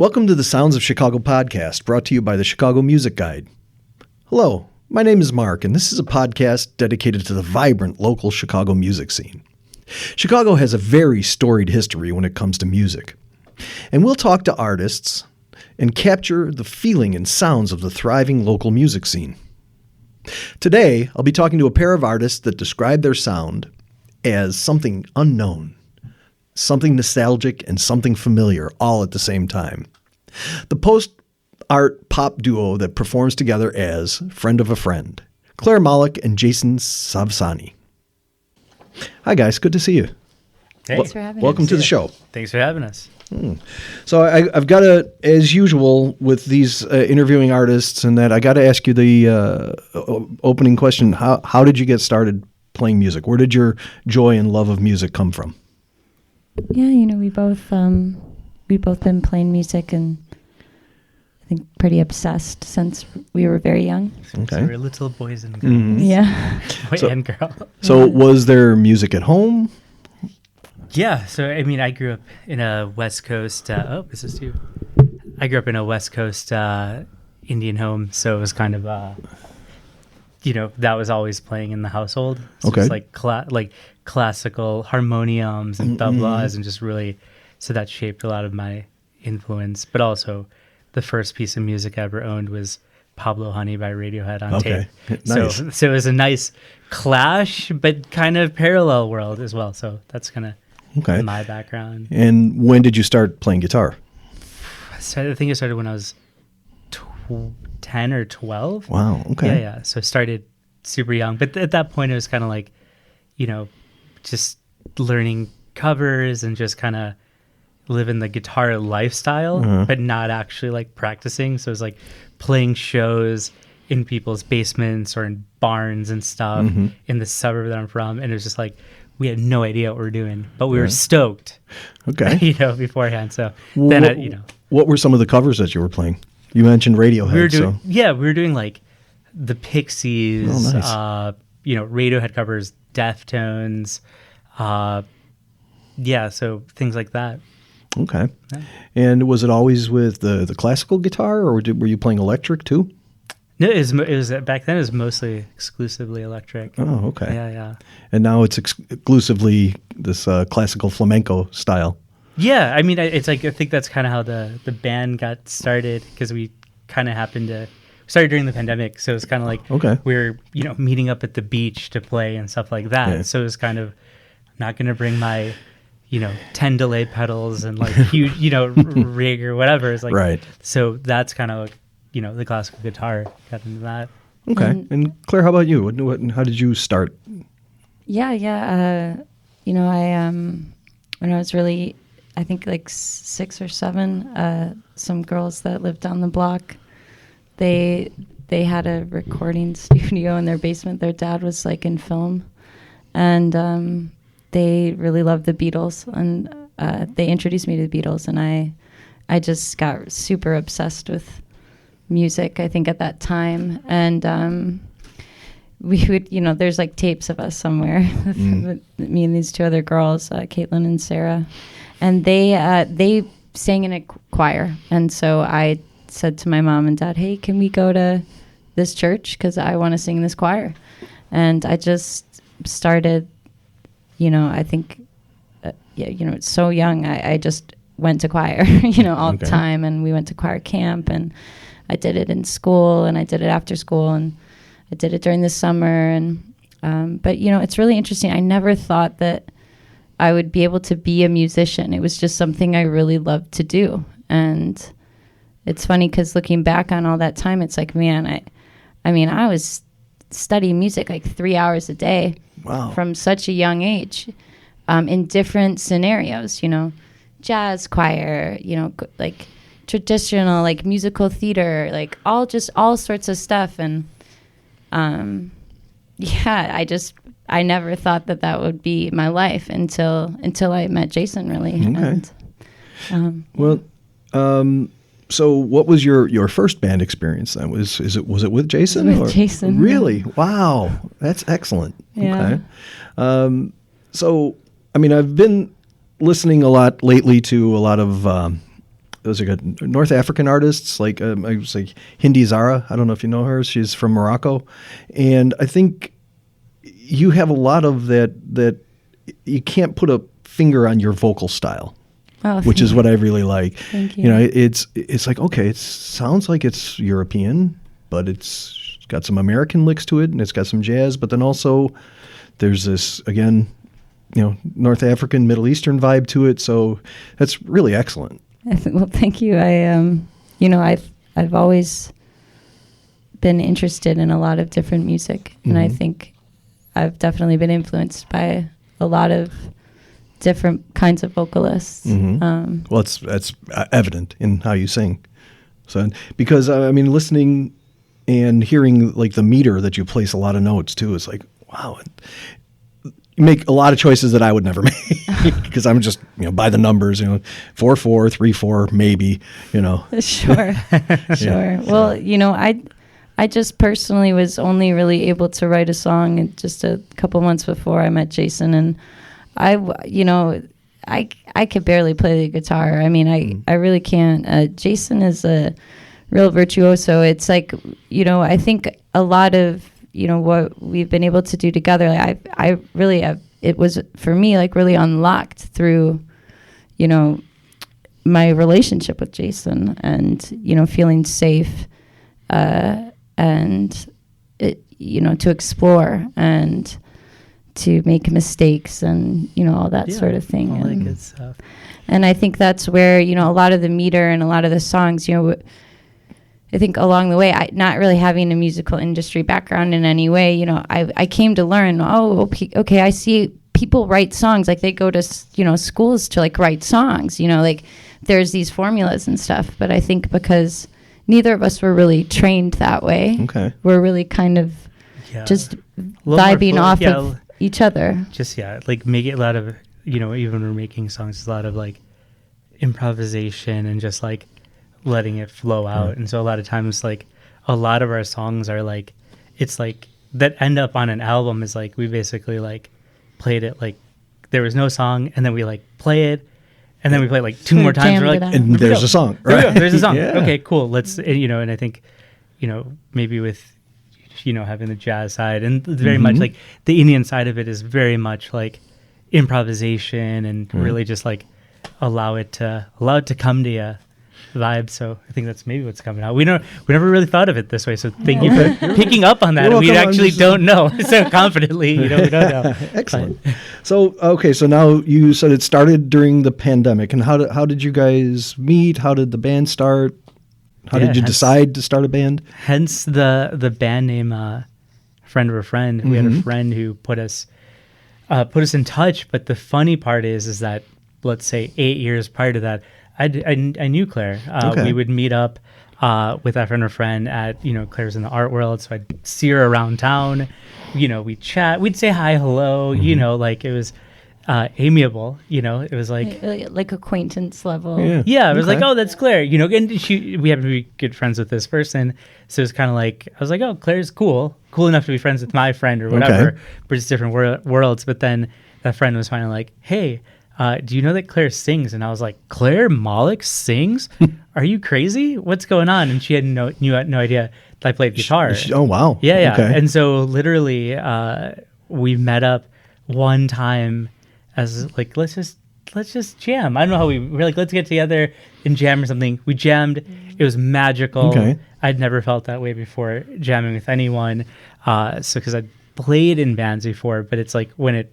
Welcome to the Sounds of Chicago podcast, brought to you by the Chicago Music Guide. Hello, my name is Mark, and this is a podcast dedicated to the vibrant local Chicago music scene. Chicago has a very storied history when it comes to music, and we'll talk to artists and capture the feeling and sounds of the thriving local music scene. Today, I'll be talking to a pair of artists that describe their sound as something unknown, something nostalgic, and something familiar, all at the same time. The post-art pop duo that performs together as Friend of a Friend, Claire Malik and Jason Savsani. Hi, guys. Good to see you. Hey. Thanks for having us. Welcome to the show. Thanks for having us. So I've got to, as usual with these interviewing artists and that, I got to ask you the opening question. How did you get started playing music? Where did your joy and love of music come from? Yeah, we both been playing music and I think pretty obsessed since we were very young. Okay. So we were little boys and girls. Mm-hmm. Yeah. Boy and girl. So was there music at home? Yeah. So, I grew up in a West Coast, is this you? I grew up in a West Coast Indian home. So it was kind of, that was always playing in the household. So okay. It's like classical harmoniums and tablas and just really, so that shaped a lot of my influence. But also the first piece of music I ever owned was Pablo Honey by Radiohead on tape. Nice. So it was a nice clash, but kind of parallel world as well. So that's kind of my background. And when did you start playing guitar? So I think I started when I was 10 or 12. Wow. Okay. Yeah. So I started super young, but at that point it was kind of like, just learning covers and just kind of living the guitar lifestyle, but not actually like practicing. So it was like playing shows in people's basements or in barns and stuff in the suburb that I'm from. And it was just like, we had no idea what we were doing, but we were stoked, beforehand. So then, What were some of the covers that you were playing? You mentioned Radiohead. We were doing like the Pixies, nice. Radiohead covers, Deftones, so things like that. Okay. Yeah. And was it always with the classical guitar, or were you playing electric too? No, it was back then. It was mostly exclusively electric. Oh, okay. Yeah. And now it's exclusively this classical flamenco style. Yeah, it's like I think that's kind of how the band got started, because we kind of happened to started during the pandemic, so it's kind of like we were meeting up at the beach to play and stuff like that. Yeah. So it's kind of not going to bring my 10 delay pedals and like huge rig or whatever. It's like right. So that's kind of the classical guitar got into that. Okay. And Claire, how about you? How did you start? Yeah. I when I was really, I think like 6 or 7, some girls that lived down the block, they had a recording studio in their basement. Their dad was like in film, and they really loved the Beatles, and they introduced me to the Beatles, and I just got super obsessed with music, I think, at that time. And we would, there's like tapes of us somewhere, with me and these 2 other girls, Caitlin and Sarah, and they sang in a choir. And so I said to my mom and dad, hey, can we go to this church? Because I want to sing in this choir. And I just started, I think, it's so young. I just went to choir, all the time. And we went to choir camp, and I did it in school, and I did it after school, and I did it during the summer. And but it's really interesting. I never thought that I would be able to be a musician. It was just something I really loved to do. And it's funny because looking back on all that time, it's like, man, I was studying music like 3 hours a day. Wow. From such a young age, in different scenarios, jazz choir, like traditional, like musical theater, like all sorts of stuff. And I never thought that would be my life until I met Jason, really. Okay. And, so what was your first band experience then? Was it with Jason? With Jason. Really? Wow. That's excellent. Yeah. Okay. So, I've been listening a lot lately to a lot of those are good North African artists, like I was like Hindi Zara. I don't know if you know her. She's from Morocco, and I think you have a lot of that you can't put a finger on your vocal style. Oh, which is what I really like. Thank you. You know, it's like, okay, it sounds like it's European, but it's got some American licks to it, and it's got some jazz, but then also there's this, again, you know, North African, Middle Eastern vibe to it. So that's really excellent. Well, thank you. I've always been interested in a lot of different music, and I think I've definitely been influenced by a lot of different kinds of vocalists. Well, that's evident in how you sing. So, because I mean, listening and hearing like the meter that you place a lot of notes too, it's like, wow, you make a lot of choices that I would never make because I'm just, you know, by the numbers, you know, 4/4, 3/4, maybe, you know. Sure. Well, you know, I just personally was only really able to write a song just a couple months before I met Jason, and I could barely play the guitar. I mean, I really can't. Jason is a real virtuoso. It's like, you know, I think a lot of, you know, what we've been able to do together, like I really have, it was for me like really unlocked through, you know, my relationship with Jason and, you know, feeling safe and, you know, to explore and to make mistakes and, you know, all that sort of thing. All that good stuff. And I think that's where, you know, a lot of the meter and a lot of the songs, you know, I think along the way, not really having a musical industry background in any way, you know, I came to learn, okay, I see people write songs, like they go to, you know, schools to like write songs, you know, like there's these formulas and stuff. But I think because neither of us were really trained that way, we're really kind of just vibing off of each other. Just, like make it a lot of, you know, even when we're making songs, it's a lot of like improvisation and just like letting it flow out. And so a lot of times, like a lot of our songs are like, it's like that end up on an album is like, we basically like played it, like there was no song, and then we like play it, and then we play it like two more times. We're like, and there's a song. Right? There's a song. Okay, cool. Let's, you know, and I think, you know, maybe with, you know, having the jazz side and very much like the Indian side of it is very much like improvisation and really just like allow it to come to you vibe. So I think that's maybe what's coming out. We never really thought of it this way. So thank you for picking up on that. We actually don't know so confidently. You know, we don't know. Excellent. So okay, so now you said it started during the pandemic, and how did you guys meet? How did the band start? How did you decide to start a band? Hence the band name, Friend of a Friend. We had a friend who put us in touch. But the funny part is that, let's say 8 years prior to that, I knew Claire. We would meet up with that friend of a friend at, you know, Claire's in the art world. So I'd see her around town. You know, we'd chat. We'd say hi, hello. You know, like it was amiable, you know. It was like acquaintance level. Yeah, it was like, oh, that's Claire, you know. And we happen to be good friends with this person, so it's kind of like I was like, oh, Claire's cool enough to be friends with my friend or whatever. But it's different worlds. But then that friend was finally like, hey, do you know that Claire sings? And I was like, Claire Malik sings? Are you crazy? What's going on? And she had no idea that I played guitar. Oh wow. Yeah. Okay. And so literally, we met up one time as like, let's just jam. I don't know how we're like, let's get together and jam or something. We jammed. It was magical. I'd never felt that way before jamming with anyone. So because I'd played in bands before, but it's like when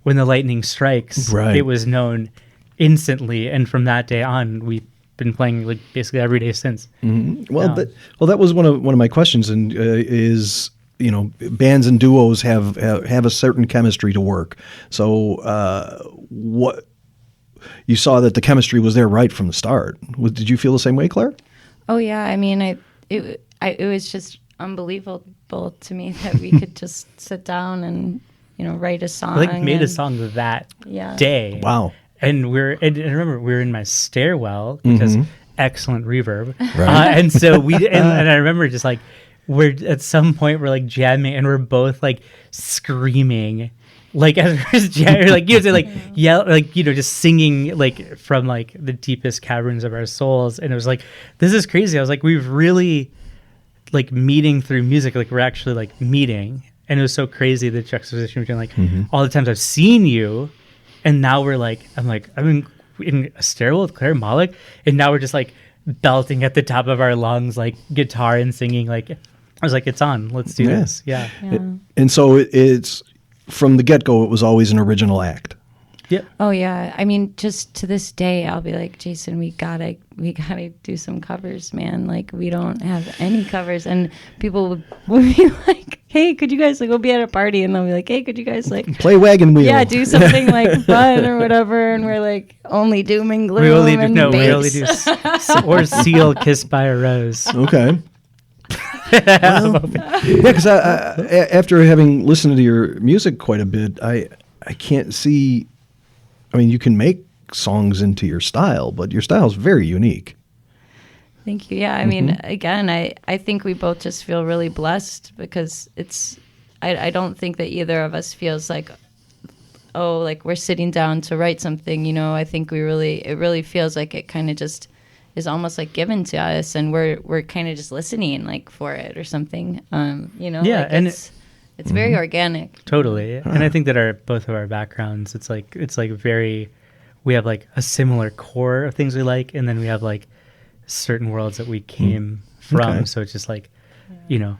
the lightning strikes, it was known instantly. And from that day on, we've been playing like basically every day since. Well, that was one of my questions, and is, you know, bands and duos have a certain chemistry to work. So what you saw that the chemistry was there right from the start. Did you feel the same way, Claire? Oh yeah, I mean, it was just unbelievable to me that we could just sit down and, you know, write a song. Like made a song that day. Wow. And I remember we were in my stairwell because excellent reverb. And so and I remember just like, we're at some point we're like jamming and we're both like screaming like as like you know, like yell, like you know, just singing like from like the deepest caverns of our souls, and it was like, this is crazy. I was like, we've really like meeting through music, like we're actually like meeting, and it was so crazy the juxtaposition between like all the times I've seen you, and now we're like, I'm in a stairwell with Claire Malik, and now we're just like belting at the top of our lungs, like guitar and singing. Like I was like, it's on, let's do this. Yeah. And so it's from the get-go, it was always an original act. Yep. Oh yeah. I mean, just to this day, I'll be like, Jason, we gotta do some covers, man. Like we don't have any covers, and people would be like, hey, could you guys like, we'll be at a party, and they'll be like, hey, could you guys like play Wagon Wheel? Yeah, do something like fun or whatever, and we're like only doom and gloom. We only bass. do or Seal Kissed by a Rose. Okay. Well, yeah, because after having listened to your music quite a bit, I can't see. I mean, you can make songs into your style, but your style is very unique. Thank you. Yeah, I mean, again, I think we both just feel really blessed because it's. I don't think that either of us feels like, oh, like we're sitting down to write something. You know, I think it really feels like it kind of just is almost like given to us, and we're kind of just listening like for it or something. You know, yeah, like and it's very organic. Totally, and I think that both of our backgrounds, it's like very, we have like a similar core of things we like, and then we have like certain worlds that we came from. Okay. So it's just like, you know,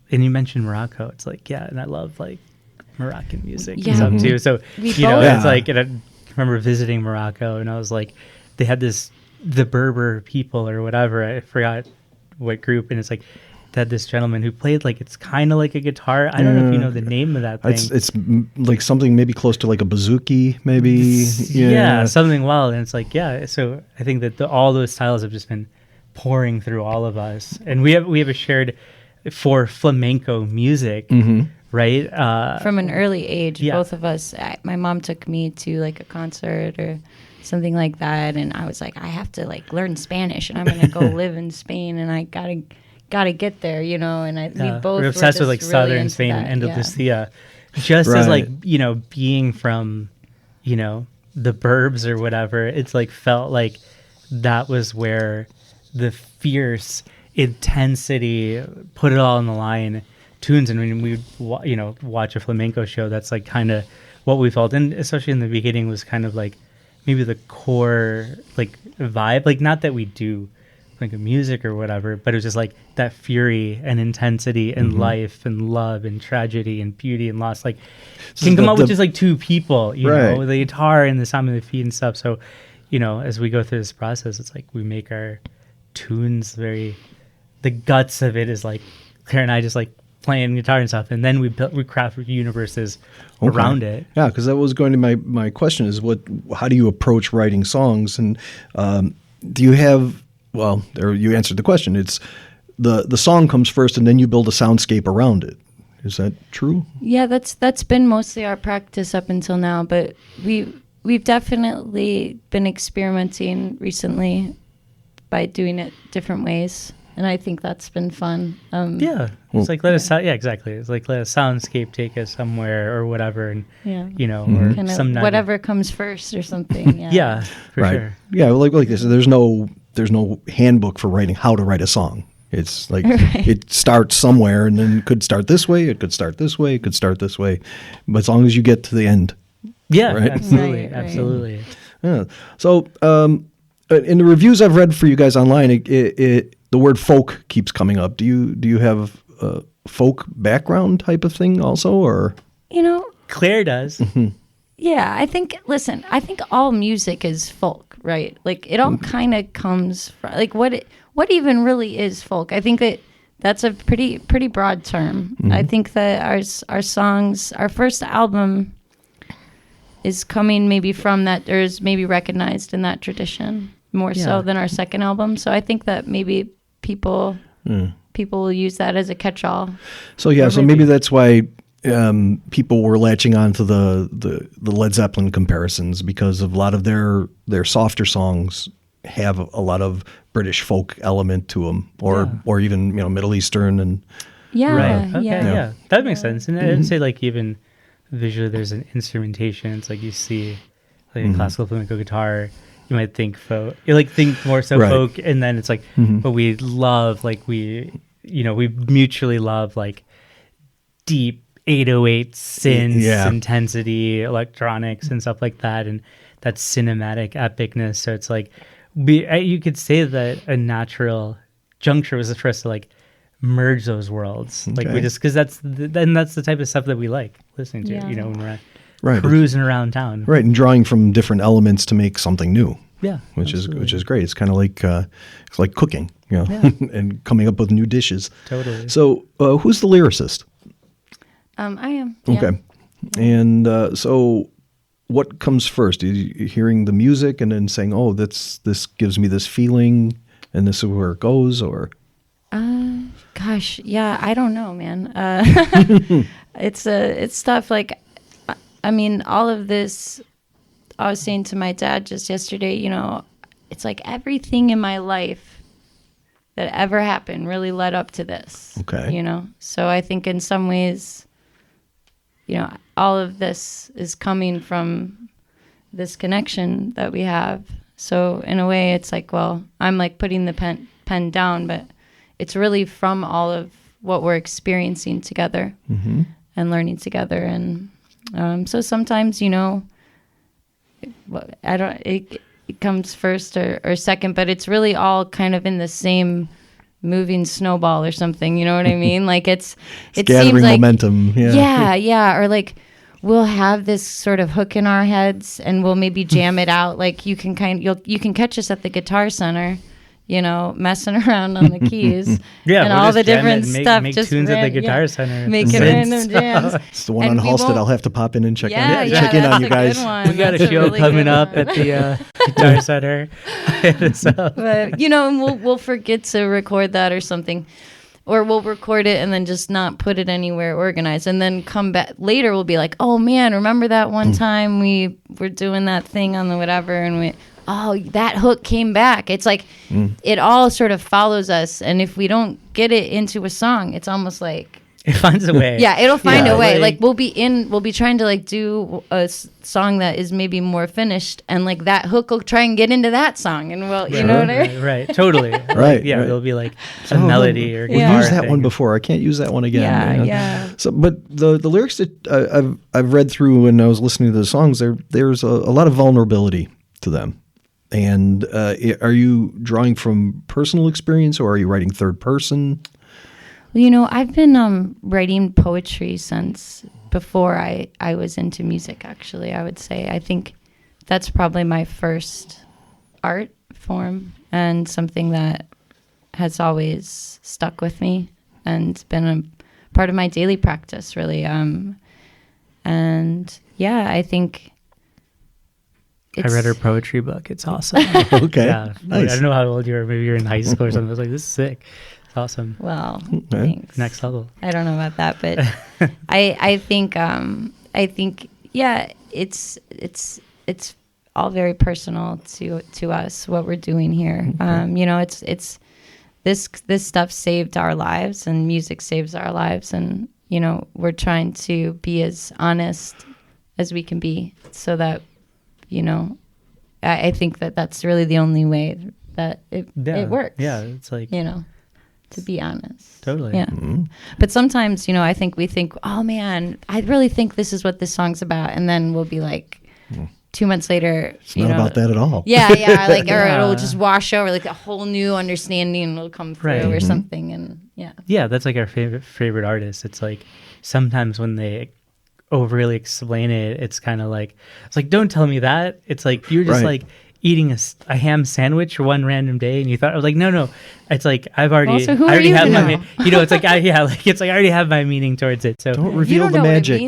and you mentioned Morocco. It's like, yeah, and I love like Moroccan music and stuff too. So you know, it's like, and I remember visiting Morocco, and I was like, they had the Berber people or whatever, I forgot what group, and it's like they had this gentleman who played like, it's kind of like a guitar. I don't know if you know the name of that thing. It's like something maybe close to like a bouzouki, maybe. Yeah, something wild. And it's like, yeah. So I think that all those styles have just been pouring through all of us, and we have a shared for flamenco music, right? From an early age, yeah. both of us. My mom took me to like a concert or something like that, and I was like, I have to like learn Spanish, and I'm gonna go live in Spain, and I gotta get there, you know. And we both we're obsessed with were like just really southern into Spain that, and yeah. Andalusia, just as like, you know, being from, you know, the burbs or whatever. It's like felt like that was where the fierce intensity, put it all on the line tunes. And when we you know, watch a flamenco show, that's like kind of what we felt, and especially in the beginning was kind of like maybe the core like vibe, like not that we do like a music or whatever, but it was just like that fury and intensity and life and love and tragedy and beauty and loss, like can come out with just like two people, you know, the guitar and the sound of the feet and stuff. So, you know, as we go through this process, it's like we make our tunes very, the guts of it is like Claire and I just like playing guitar and stuff, and then we craft universes around it. Yeah, because that was going to my question is how do you approach writing songs, and do you have, well, there you answered the question. It's the song comes first, and then you build a soundscape around it. Is that true? Yeah, that's been mostly our practice up until now, but we've definitely been experimenting recently by doing it different ways. And I think that's been fun. It's like let exactly. It's like let a soundscape take us somewhere or whatever, and you know, or kind some of whatever comes first or something. Yeah, yeah, for sure. Yeah, like this. There's no handbook for writing how to write a song. It's like it starts somewhere, and then it could start this way. It could start this way. It could start this way. But as long as you get to the end. Yeah, right? Absolutely, Right. absolutely. Yeah. So in the reviews I've read for you guys online, the word folk keeps coming up. Do you have a folk background type of thing also, or? You know, Claire does. Yeah, I think all music is folk, right? Like it all kind of comes from like what even really is folk. I think that's a pretty broad term. I think that our songs, our first album is coming maybe from that, or is maybe recognized in that tradition more so than our second album. So I think that maybe people will use that as a catch-all. So maybe that's why people were latching on to the Led Zeppelin comparisons, because of a lot of their softer songs have a lot of British folk element to them, or even, you know, Middle Eastern and Yeah, right. Okay, yeah. That makes sense. And I didn't say like even visually there's an instrumentation. It's like you see like a classical flamenco guitar. You might think folk, you like think more so folk, and then it's like, but we love like we mutually love like deep 808 synths, intensity, electronics, and stuff like that, and that cinematic epicness. So it's like you could say that a natural juncture was for us to like merge those worlds. Like we just because that's the type of stuff that we like listening to. You know, when we're cruising around town, right, and drawing from different elements to make something new. Yeah, which is great. It's kind of like it's like cooking, you know, and coming up with new dishes. Totally. So, who's the lyricist? I am. Okay, and so what comes first? Are you hearing the music and then saying, "Oh, this gives me this feeling," and this is where it goes, or? Gosh, yeah, I don't know, man. It's tough. Like, I mean, all of this. I was saying to my dad just yesterday, you know, it's like everything in my life that ever happened really led up to this. Okay. You know, so I think in some ways, you know, all of this is coming from this connection that we have. So in a way, it's like, well, I'm like putting the pen down, but it's really from all of what we're experiencing together and learning together. And so sometimes, you know, it comes first or second, but it's really all kind of in the same moving snowball or something. You know what I mean? Like it gathering seems like momentum. Yeah. Or like we'll have this sort of hook in our heads and we'll maybe jam it out. Like you can catch us at the Guitar Center, you know, messing around on the keys and all the different stuff. Make tunes at the Guitar Center. Making random jams. It's the one on Halstead. I'll have to pop in and check in on you guys. We got a show coming up at the Guitar Center. But, you know, and we'll forget to record that or something. Or we'll record it and then just not put it anywhere organized. And then come back later, we'll be like, oh, man, remember that one time we were doing that thing on the whatever and that hook came back. It's like it all sort of follows us. And if we don't get it into a song, it's almost like it finds a way. Yeah, it'll find a way. Like we'll be trying to like do a song that is maybe more finished, and like that hook will try and get into that song, and you know what I mean? Right, totally. Right. Yeah, there'll be like a melody or guitar. We used that one before. I can't use that one again. Yeah. So, but the lyrics that I've read through when I was listening to the songs, there's a lot of vulnerability to them. And are you drawing from personal experience, or are you writing third person? Well, you know, I've been writing poetry since before I was into music, actually, I would say. I think that's probably my first art form and something that has always stuck with me and been a part of my daily practice, really. And yeah, I think... I read her poetry book. It's awesome. Okay. Yeah. Nice. I don't know how old you were. Maybe you're in high school or something. I was like, this is sick. It's awesome. Well, thanks. Next level. I don't know about that, but I think yeah, it's all very personal to us what we're doing here. Okay. You know, it's this stuff saved our lives, and music saves our lives, and you know, we're trying to be as honest as we can be, so that, you know, I think that's really the only way that it works. Yeah, it's like, you know, to be honest. Totally. Yeah. Mm-hmm. But sometimes, you know, I think we think, oh man, I really think this is what this song's about, and then we'll be like 2 months later, it's not about that at all. Yeah, like or it'll just wash over, like a whole new understanding will come through or something, and yeah, that's like our favorite artists. It's like sometimes when they overly explain it, it's kind of like, it's like, don't tell me that. It's like you're just like eating a ham sandwich one random day, and you thought, I was like, no, it's like I already have my, you know, it's like it's like I already have my meaning towards it. So don't reveal the magic.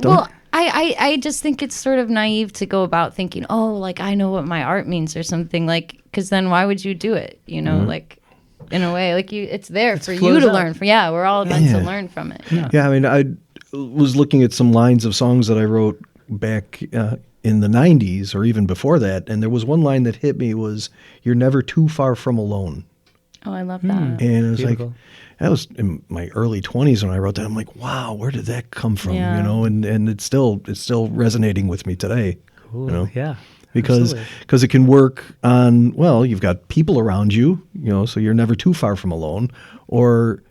But I just think it's sort of naive to go about thinking, oh, like I know what my art means or something, like, because then why would you do it? You know, like in a way, like it's there for you to learn from. Yeah, we're all meant to learn from it. Yeah, I mean, I was looking at some lines of songs that I wrote back in the 90s or even before that, and there was one line that hit me was, "You're never too far from alone." Oh, I love that. And it was Beautiful. like, that was in my early 20s when I wrote that. I'm like, wow, where did that come from? Yeah. You know, and it's still resonating with me today. Cool. You know? Yeah. Because Absolutely. it can work on, well, you've got people around you, you know, so you're never too far from alone, or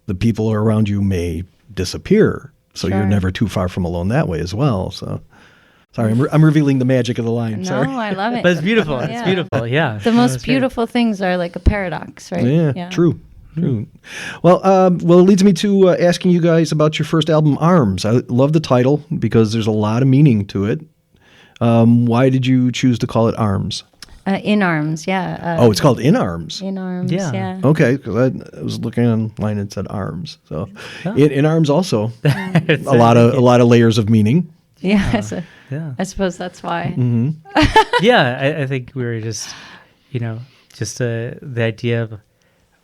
the people around you may disappear, so you're Sure. never too far from alone that way as well. So, sorry, I'm revealing the magic of the line. No, Sorry. I love it. But it's beautiful. It's Yeah. beautiful. Yeah. The No, most it's great. beautiful things are like a paradox, right? Yeah, true. Well, it leads me to asking you guys about your first album, Arms. I love the title because there's a lot of meaning to it. Why did you choose to call it Arms? In Arms, yeah. Oh, it's called In Arms. In Arms, Yeah. yeah. Okay, because I was looking online and it said Arms. So, Oh. in Arms also It's a lot of layers of meaning. Yeah, so Yeah. I suppose that's why. Yeah. I think we were just, the idea of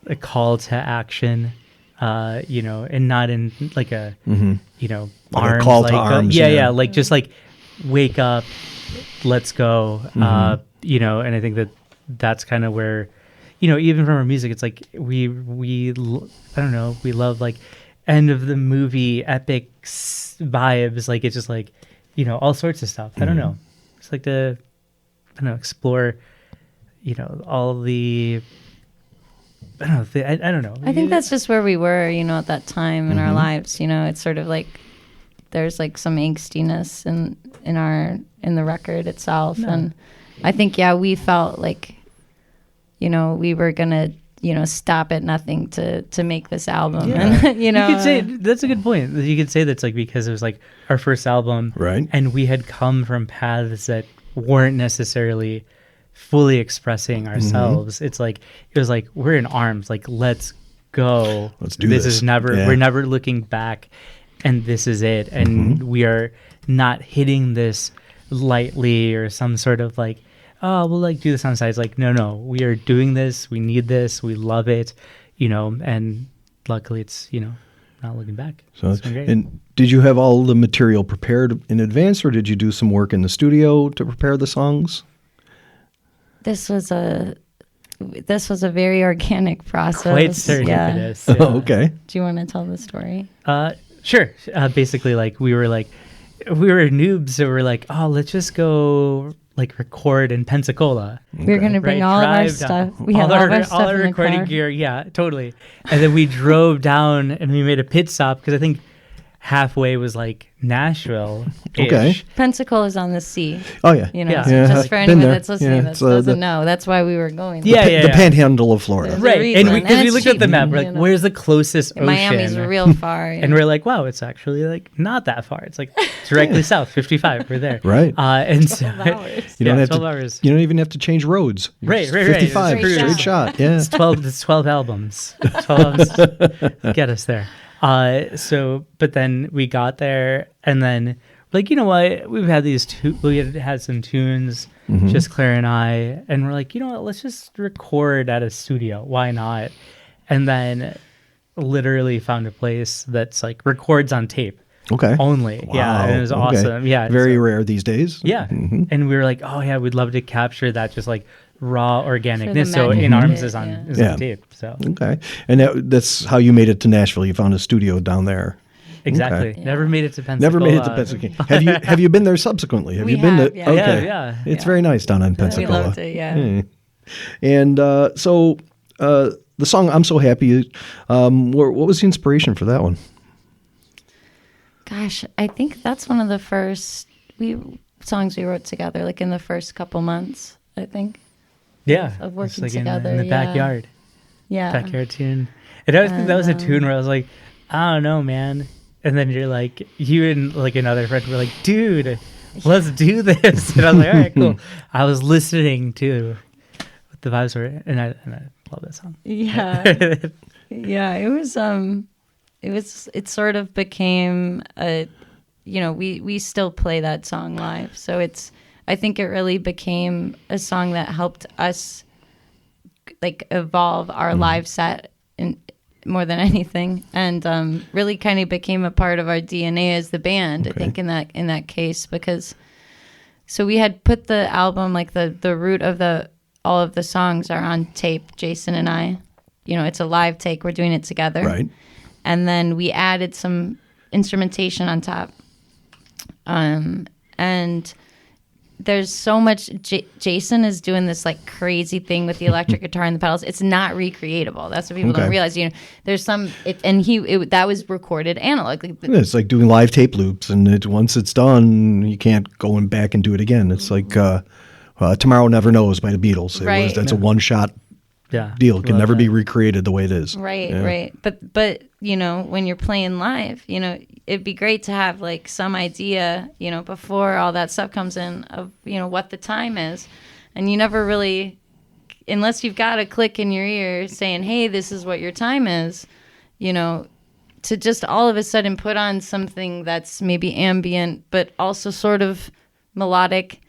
a call to action, and not in like a, Like a arms, call to like, arms, yeah, yeah. like just like wake up, let's go, and I think that's kind of where, even from our music, it's like I don't know, we love like end of the movie epic vibes, like it's just like, all sorts of stuff. I don't know, it's like to, I don't know, explore, all the, I don't know. I think that's just where we were, at that time in our lives. It's sort of like there's like some angstiness in the record itself, and I think we felt like, we were gonna, stop at nothing to make this album, and You could say that's a good point. You could say that's like because it was like our first album, Right. And we had come from paths that weren't necessarily fully expressing ourselves. It's like it was like we're in Arms, like let's go. Let's do this. this. Is never Yeah. we're never looking back, and this is it. And we are not hitting this lightly or some sort of like, oh, we'll like do this on the side. It's like no, we are doing this. We need this. We love it, and luckily it's not looking back. So, It's been great. and did you have all the material prepared in advance, or did you do some work in the studio to prepare the songs? this was a very organic process. Quite serendipitous. Oh, okay. Do you want to tell the story? Sure. Basically, like we were noobs, so we're like, oh, let's just go like record in Pensacola. We were going to bring Right, all of our drive down. stuff. We had all of our stuff all our in the recording car. gear. Yeah, totally. And then we drove down and we made a pit stop because I think halfway was like Nashville. Okay. Pensacola's on the sea. Oh yeah. Yeah. So Yeah, just for I've been anyone there. that's listening Yeah, that it's, doesn't the- know, that's why we were going there. Yeah, yeah, The yeah. panhandle of Florida. There's a Right. reason. And because And we it's looked at the cheap, map, we're like, where's the closest ocean? Miami's real far. And we're like, wow, it's actually like not that far. It's like directly south, 55. We're there. Right. And so 12 hours. You don't have 12 to. hours. You don't even have to change roads. Right, Just right, right. 55 Straight straight shot. shot. Yeah. It's 12 albums. 12 albums get us there. But then we got there and then like, you know what? We've had we had some tunes, just Claire and I, and we're like, you know what? Let's just record at a studio. Why not? And then literally found a place that's like records on tape Okay. only. Yeah. Wow, And it was okay. awesome. Yeah. Very so- rare these days. Yeah. And we were like, oh yeah, we'd love to capture that just like raw organicness. So magic In of Arms it, is on yeah. is Yeah. on tape. So Okay. And that's how you made it to Nashville. You found a studio down there. exactly. Okay. Never made it to Pensacola. Never made it to Pensacola. Have you been there subsequently? Have We you been have, to? yeah. Okay. Yeah. It's very nice down in We Pensacola. loved it, yeah. And so the song "I'm So Happy," what was the inspiration for that one? Gosh, I think that's one of the first songs we wrote together, like in the first couple months, I think. Yeah. Of working Just like together, in the yeah. backyard. Yeah. Backyard tune. And I think that was a tune where I was like, I don't know, man. And then you're like, you and like another friend were like, dude, let's do this. And I was like, all right, cool. I was listening to what the vibes were, and I love that song. Yeah. Yeah, it sort of became a, we still play that song live. So I think it really became a song that helped us like evolve our live set in more than anything, and really kind of became a part of our DNA as the band. Okay. I think in that case, because so we had put the album, like the root of all of the songs are on tape, Jason and I. it's a live take. We're doing it together. Right. And then we added some instrumentation on top. And there's so much. Jason is doing this like crazy thing with the electric guitar and the pedals. It's not recreatable. That's what people don't realize. There's some, that was recorded analogically. It's like doing live tape loops, and once it's done, you can't go back and do it again. It's like "Tomorrow Never Knows" by the Beatles. That's a one-shot deal. It can never be recreated the way it is. Right. But when you're playing live, it'd be great to have like some idea, before all that stuff comes in of, what the time is. And you never really, unless you've got a click in your ear saying, hey, this is what your time is, to just all of a sudden put on something that's maybe ambient, but also sort of melodic,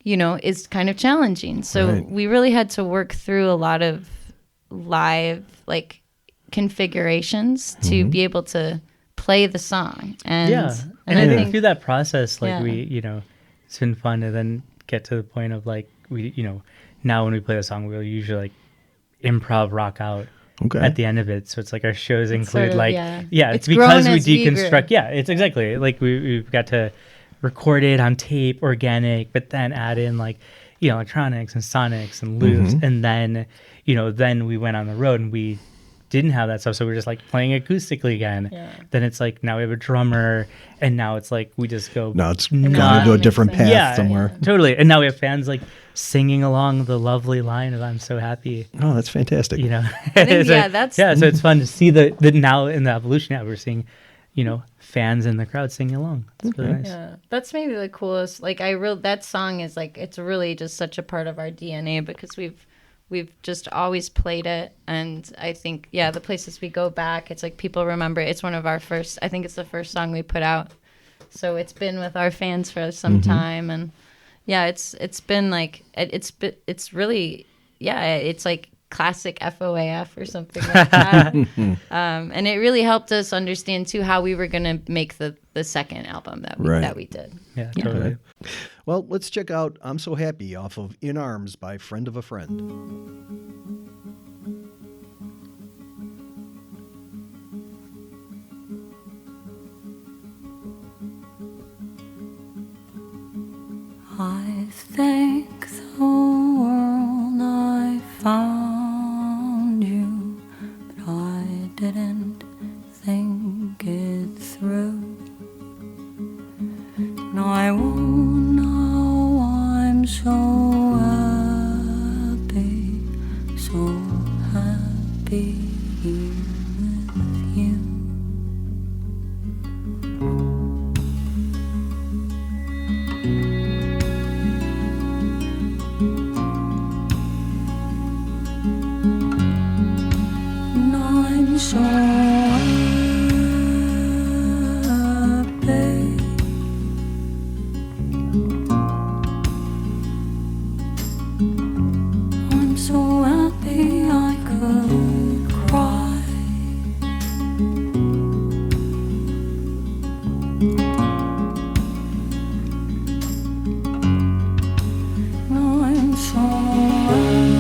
is kind of challenging. So we really had to work through a lot of live, like, configurations to be able to play the song. And I think through that process, like it's been fun to then get to the point of like now when we play the song, we'll usually like improv rock out at the end of it. So it's like our shows include it's because we deconstruct. It's exactly like we've got to record it on tape, organic, but then add in like electronics and sonics and loops, and then then we went on the road and we didn't have that stuff, so we're just like playing acoustically again. Then it's like now we have a drummer, and now it's like we just go. Now it's gone into a different path somewhere. Totally. And now we have fans like singing along the lovely line of "I'm so happy." Oh, that's fantastic. So it's fun to see the now in the evolution. We're seeing, fans in the crowd singing along. It's really nice. Yeah, that's maybe the coolest. Like that song is like, it's really just such a part of our DNA because we've just always played it. And I think, the places we go back, it's like people remember. It's one of our first, I think it's the first song we put out. So it's been with our fans for some time. And it's been like, it's really, it's like classic FOAF or something like that. And it really helped us understand too how we were going to make the second album that we did. Yeah, totally. Well, let's check out "I'm So Happy" off of "In Arms" by Friend of a Friend. I thank the world I found you, but I didn't think it through. No, I won't know I'm so happy here with you. And I'm so happy. I'm so happy I could cry. I'm so happy.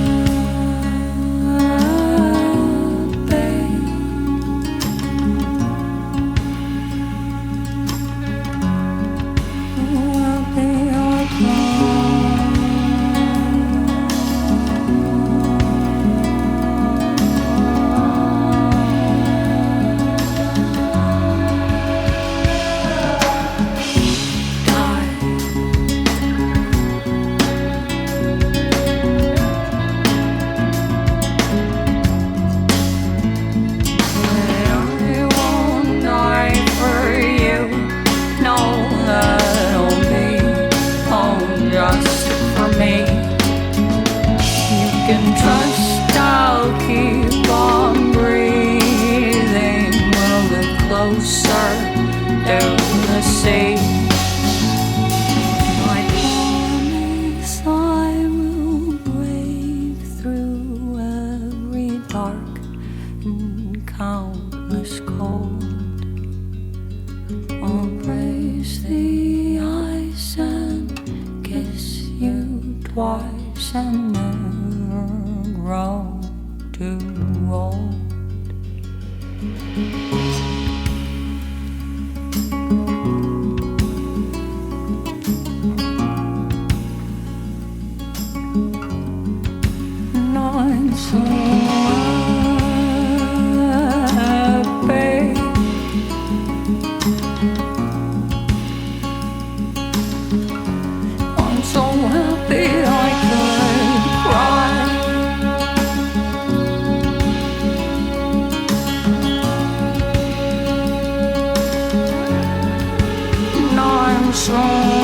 Twice and never grow too old. And I'm so happy. I'm so happy I could cry. And I'm so happy.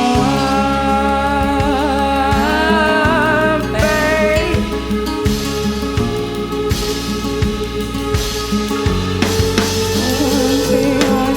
Happy I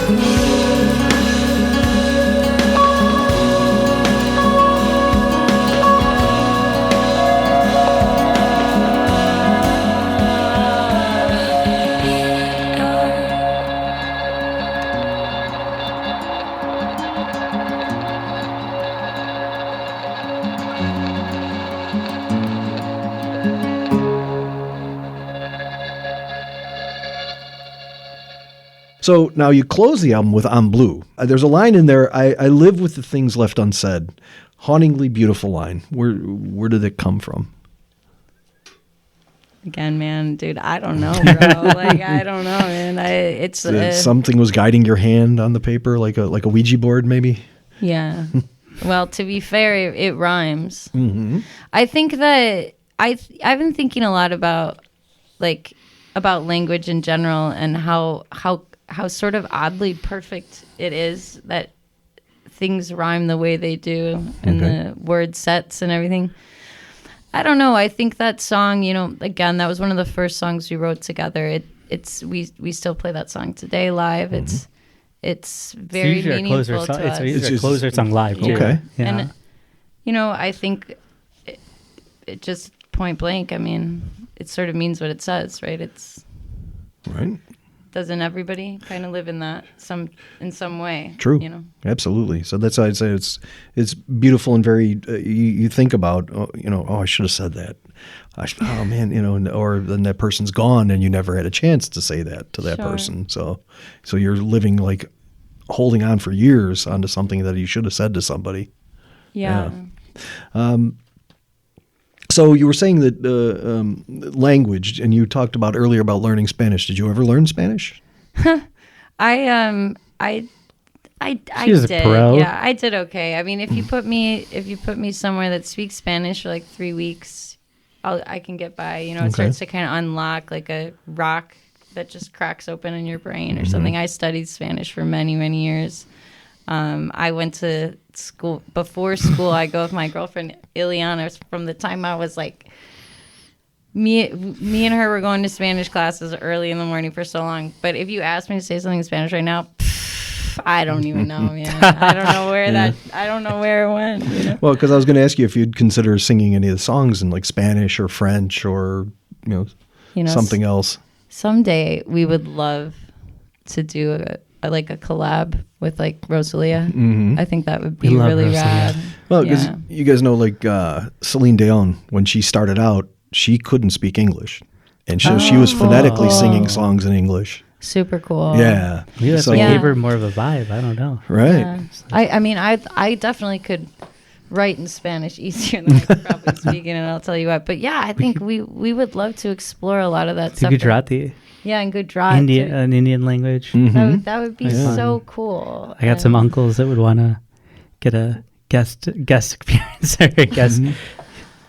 So now you close the album with I'm Blue. There's a line in there, I live with the things left unsaid. Hauntingly beautiful line. Where did it come from? Again, man, dude, I don't know, bro. Like, I don't know, man. It's Something was guiding your hand on the paper, like a Ouija board, maybe? yeah. Well, to be fair, it rhymes. Mm-hmm. I think that I've been thinking a lot about language in general and how sort of oddly perfect it is that things rhyme the way they do and the word sets and everything. I don't know. I think that song, again, that was one of the first songs we wrote together. We still play that song today live. Mm-hmm. It's very meaningful to us. It's usually a closer song live too. Okay. Yeah. And I think it just point blank. I mean, it sort of means what it says, right? Right. Doesn't everybody kind of live in that in some way? True. Absolutely. So that's why I'd say it's beautiful and very. You think about I should have said that. Oh man, or then that person's gone and you never had a chance to say that to that Sure. person. So you're living like holding on for years onto something that you should have said to somebody. Yeah. So you were saying that language, and you talked about earlier about learning Spanish. Did you ever learn Spanish? I She was a did. pro. Yeah, I did okay. I mean, if you put me somewhere that speaks Spanish for like 3 weeks, I can get by. It starts to kind of unlock like a rock that just cracks open in your brain or something. I studied Spanish for many, many years. I went to school. Before school, I go with my girlfriend Ileana. From the time I was like, me and her were going to Spanish classes early in the morning for so long. But if you ask me to say something in Spanish right now, I don't even know, man. I don't know where I don't know where it went. Well, because I was going to ask you if you'd consider singing any of the songs in like Spanish or French or something else. Someday we would love to do a collab with like Rosalia. Mm-hmm. I think that would be We love really Rosalia. rad. Well, because you guys know, like Celine Dion, when she started out, she couldn't speak English, and so she was phonetically singing songs in English. Super cool. Yeah, Maybe that's So- what Yeah. gave her more of a vibe. I don't know. right. Yeah. I mean, I definitely could write in Spanish easier than I could probably speak it, and I'll tell you what. But yeah, I think we would love to explore a lot of that stuff. Gujarati, Yeah, and Gujarati. an Indian language. Mm-hmm. That would be Yeah. so cool. I got some uncles that would want to get a guest experience or a guest.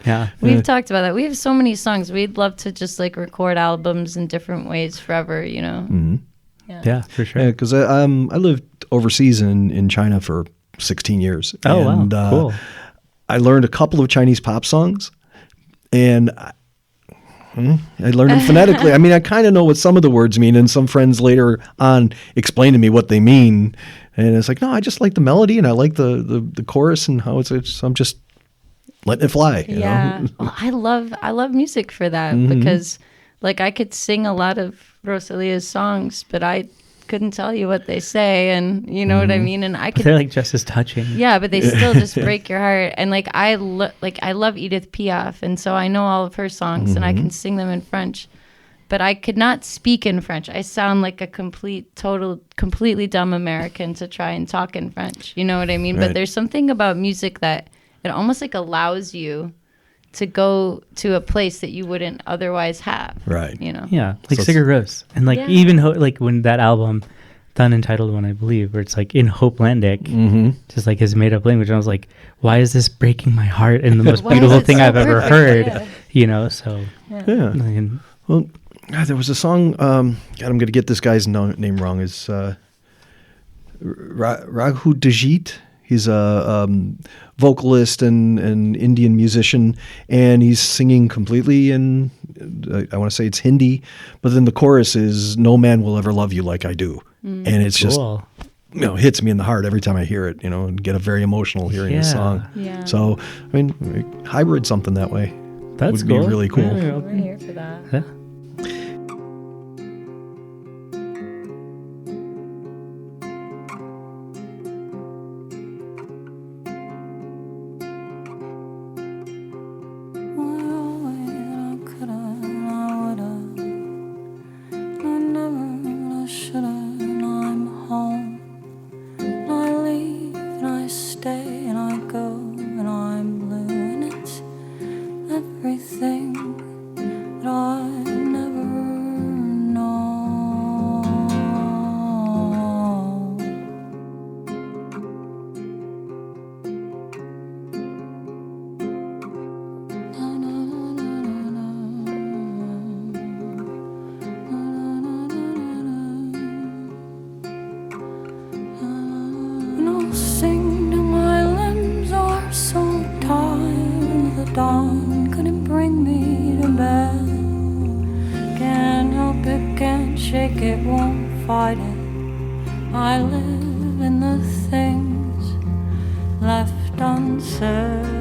Yeah. We've talked about that. We have so many songs. We'd love to just like record albums in different ways forever, Mm-hmm. Yeah, for sure. Yeah, because I lived overseas in China for 16 years. Oh, and, wow. Cool. I learned a couple of Chinese pop songs, and I learned them phonetically. I mean, I kind of know what some of the words mean, and some friends later on explained to me what they mean. And it's like, no, I just like the melody, and I like the chorus and how it's I'm just letting it fly. You know? Well, I love music for that because like I could sing a lot of Rosalia's songs, but I couldn't tell you what they say, and you know what I mean. And I But could, they're like just as touching. yeah, but they still just break your heart. And like I love Edith Piaf, and so I know all of her songs, and I can sing them in French. but I could not speak in French. I sound like a completely dumb American to try and talk in French. You know what I mean? Right. But there's something about music that it almost like allows you to go to a place that you wouldn't otherwise have. Right. You know? Yeah, like So Sigur Rós. And like Yeah. even like when that album, the unentitled one, I believe, where it's like in Hopelandic, just like his made up language. And I was like, why is this breaking my heart and the most Why is beautiful it thing so I've ever perfect? heard? Yeah. You know, so Yeah. and Well, there was a song. God, I'm going to get this guy's name wrong. Is Raghu Dajit. He's a vocalist and an Indian musician, and he's singing completely in, I want to say it's Hindi, but then the chorus is "No man will ever love you like I do," and it's just cool. hits me in the heart every time I hear it. And get very emotional hearing the Yeah. song. Yeah. So I mean, hybrid something that way That's would cool. be really cool. Yeah, We're here for that. yeah. Everything that I never know. Na, na, na, na, na, and I'll sing till my limbs are so tired the dawn couldn't bring me to bed. Can't help it, can't shake it, won't fight it. I live in the things left unsaid.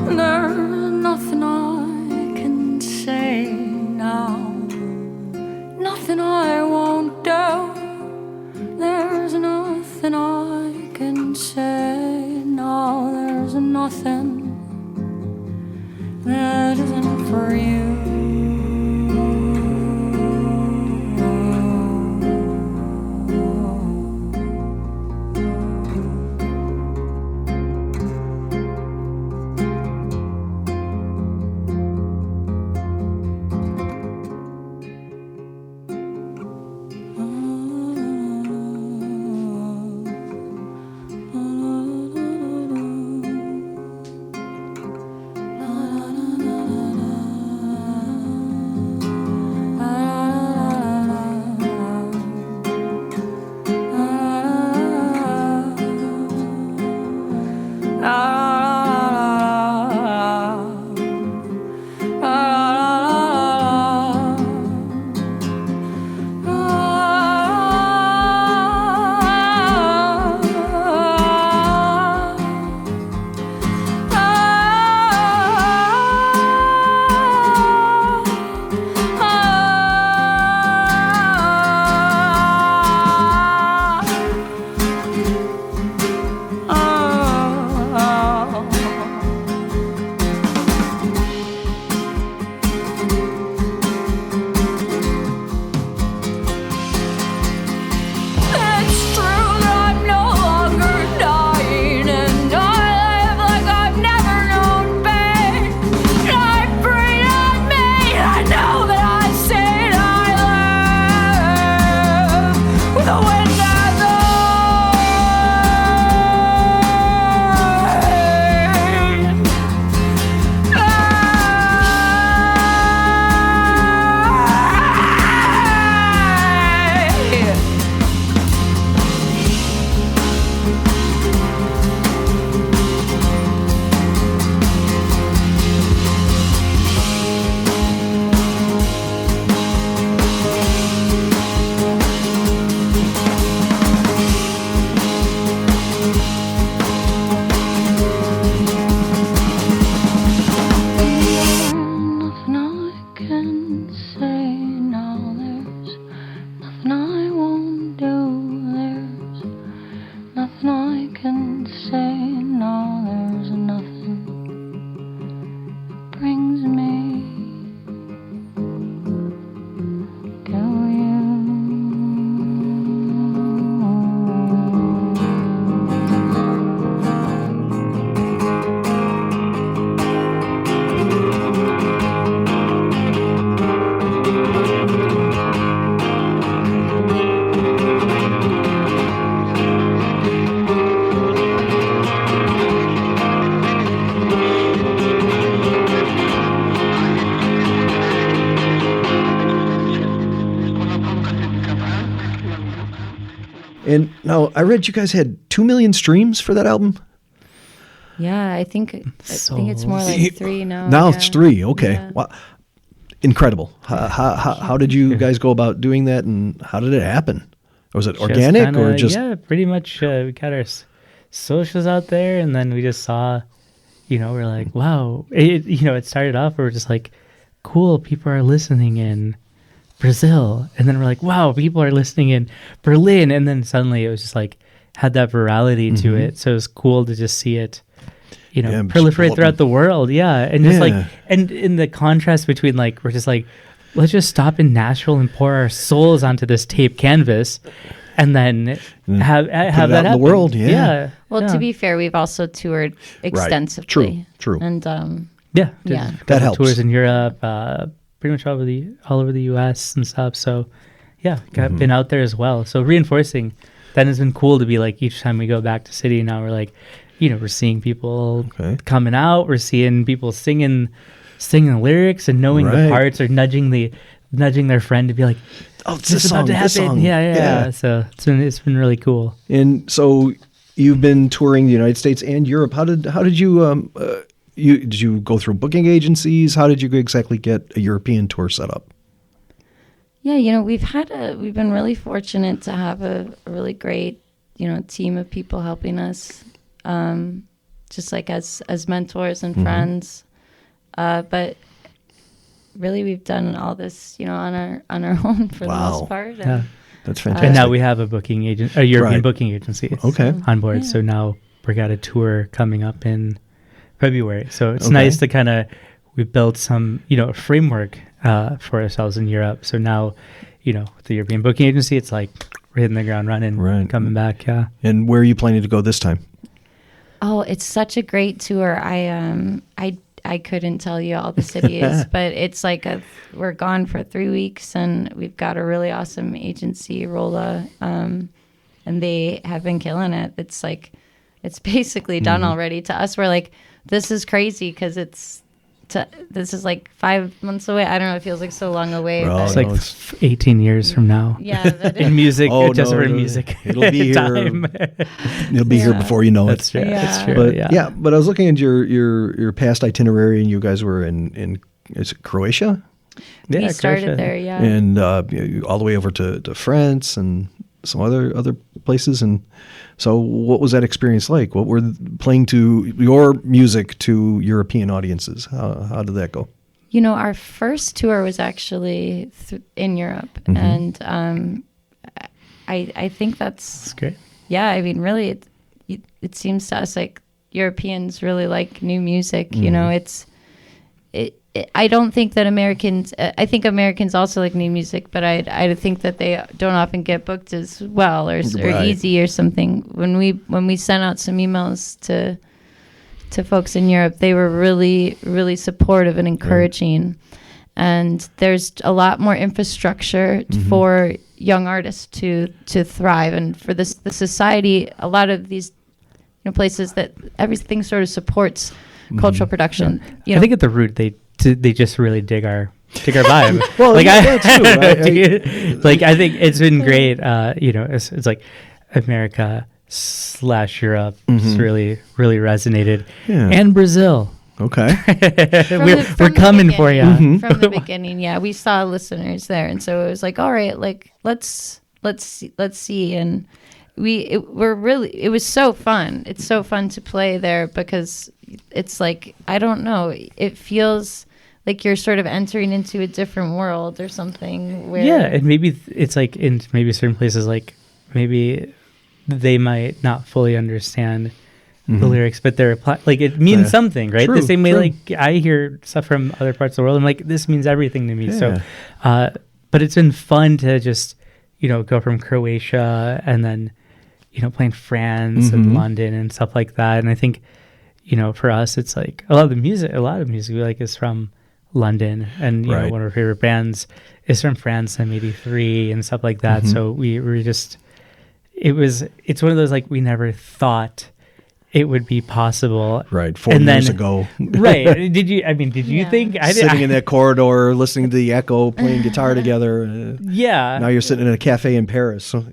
There's nothing I can say now, nothing I won't do. There's nothing I can say now. There's nothing that isn't for you. And now I read you guys had 2 million streams for that album. Yeah, I think it's more like 3 now. Now it's 3. Okay. Yeah. Wow. Incredible. How did you guys go about doing that, and how did it happen? Was it organic or just? Yeah, pretty much. We got our socials out there, and then we just saw, we're like, wow. It started off, we were just like, cool, people are listening in Brazil. And then we're like, wow, people are listening in Berlin. And then suddenly it was just like, had that virality to it. So it was cool to just see it, proliferate throughout the world. Yeah. And just and in the contrast between we're just like, let's just stop in Nashville and pour our souls onto this tape canvas and then have that out in the world. Yeah. Well, to be fair, we've also toured extensively. Right. True. And that helps. Tours in Europe, pretty much all over the U.S. and stuff. So, been out there as well. So reinforcing that has been cool to be like each time we go back to city. Now we're like, we're seeing people coming out. We're seeing people singing the lyrics and knowing the parts, or nudging their friend to be like, oh, this is about to happen. Yeah. So it's been really cool. And so you've been touring the United States and Europe. How did you did you go through booking agencies? How did you exactly get a European tour set up? Yeah, we've been really fortunate to have a really great, team of people helping us, just like as mentors and friends. But really, we've done all this, on our own for the most part. Yeah, that's fantastic. And now we have a European booking agency on board. Yeah. So now we got a tour coming up in February. So it's nice to we built some, a framework for ourselves in Europe. So now, with the European booking agency, it's like we're hitting the ground running, coming back. Yeah. And where are you planning to go this time? Oh, it's such a great tour. I couldn't tell you all the cities, but it's like we're gone for 3 weeks, and we've got a really awesome agency, Rolla, and they have been killing it. It's basically done already. To us, we're like, this is crazy because this is like 5 months away. I don't know. It feels like so long away. It's like 18 years from now. Yeah. In music, music. It'll be here. It'll be here before you know That's it. True. Yeah. That's true. But but I was looking at your past itinerary, and you guys were in is it Croatia? Yeah, we started Croatia. there, yeah. And all the way over to France and some other places. And so what was that experience like? What were playing to your music to European audiences? How did that go? Our first tour was actually in Europe. And I think that's great. Yeah, I mean, really, it seems to us like Europeans really like new music. I don't think that Americans. I think Americans also like new music, but I think that they don't often get booked as well or easy or something. When we sent out some emails to folks in Europe, they were really, really supportive and encouraging. And there's a lot more infrastructure for young artists to thrive, and for the society. A lot of these places that everything sort of supports cultural production. I think at the root they just really dig our vibe. Well, too. I think it's been great. It's like America / Europe really resonated, and Brazil. Okay. We're coming for you. From the beginning, yeah, we saw listeners there, and so it was like, all right, like let's see, and it was so fun. It's so fun to play there because it's like, I don't know, it feels like you're sort of entering into a different world or something. And maybe it's like in maybe certain places, like maybe they might not fully understand the lyrics, but they're it means something, right? True, the same way, like I hear stuff from other parts of the world, I'm like, this means everything to me. So, but it's been fun to just go from Croatia and then playing France and London and stuff like that. And I think for us, it's like a lot of music we like is from London, and one of our favorite bands is from France and '83 and stuff like that. So we were just, it's one of those, like, we never thought it would be possible. Right, 4 And years then- ago. Right. Did you Yeah. think Sitting in that corridor, listening to the echo, playing guitar together. yeah. Now you're sitting in a cafe in Paris. So,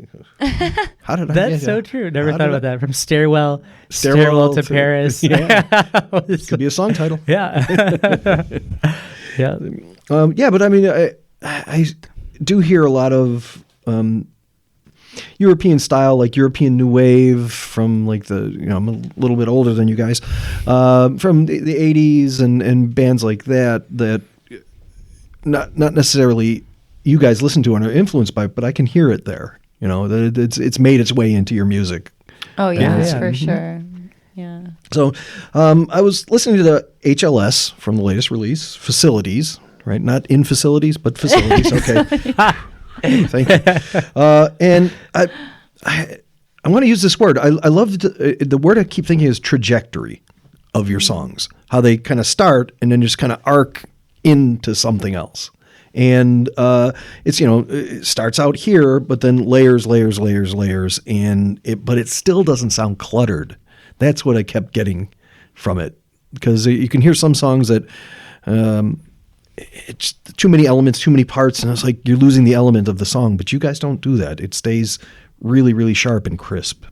how did I That's get so here? true. Never How thought did about I- that. From stairwell to Paris. Yeah, Was- could be a song title. yeah. yeah. Yeah, but I mean, I do hear a lot of European style, like European New Wave from like I'm a little bit older than you guys, from the 80s and bands like that not necessarily you guys listen to and are influenced by, but I can hear it there. That it's made its way into your music. Oh yeah, Yeah. for Mhm. sure. Yeah. So I was listening to the HLS from the latest release, Facilities, right? Not in facilities, but facilities. Okay. Thank you. And I want to use this word. I love the word I keep thinking is trajectory of your songs, how they kind of start and then just kind of arc into something else. And it's it starts out here, but then layers, and but it still doesn't sound cluttered. That's what I kept getting from it, because you can hear some songs that it's too many elements, too many parts, and it's like you're losing the element of the song. But you guys don't do that. It stays really, really sharp and crisp,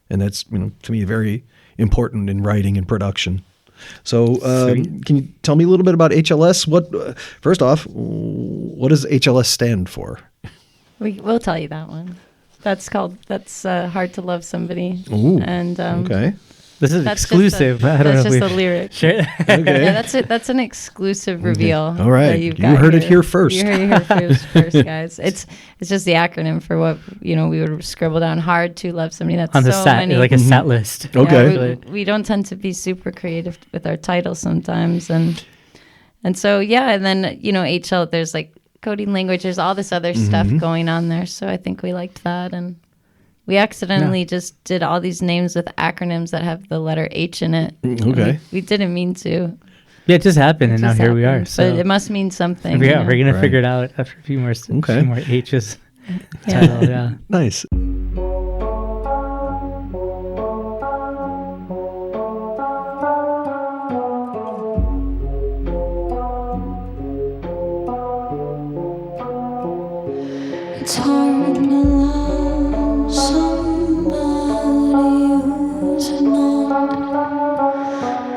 and that's to me very important in writing and production. So, can you tell me a little bit about HLS? First off, what does HLS stand for? We'll tell you that one. That's Hard to Love Somebody. Ooh, And okay. This is that's exclusive. I don't That's know just if the lyric. Sure. Okay. Yeah, that's it. That's an exclusive reveal. All right. that you've You got heard it here first. You heard it here first, guys. It's just the acronym for what we would scribble down. Hard to love somebody. That's On the so sat, many. like a sat list. Yeah, Okay. we don't tend to be super creative with our titles sometimes, and so and then HL. There's like coding language. There's all this other stuff going on there. So I think we liked that, and we accidentally just did all these names with acronyms that have the letter H in it. Okay. We didn't mean to. Yeah, it just happened, and now Just here we are. happened. So But it must mean something. yeah, we're gonna Right. figure it out after a few more H's. Yeah. Title, yeah. Nice. It's hard to love somebody who's not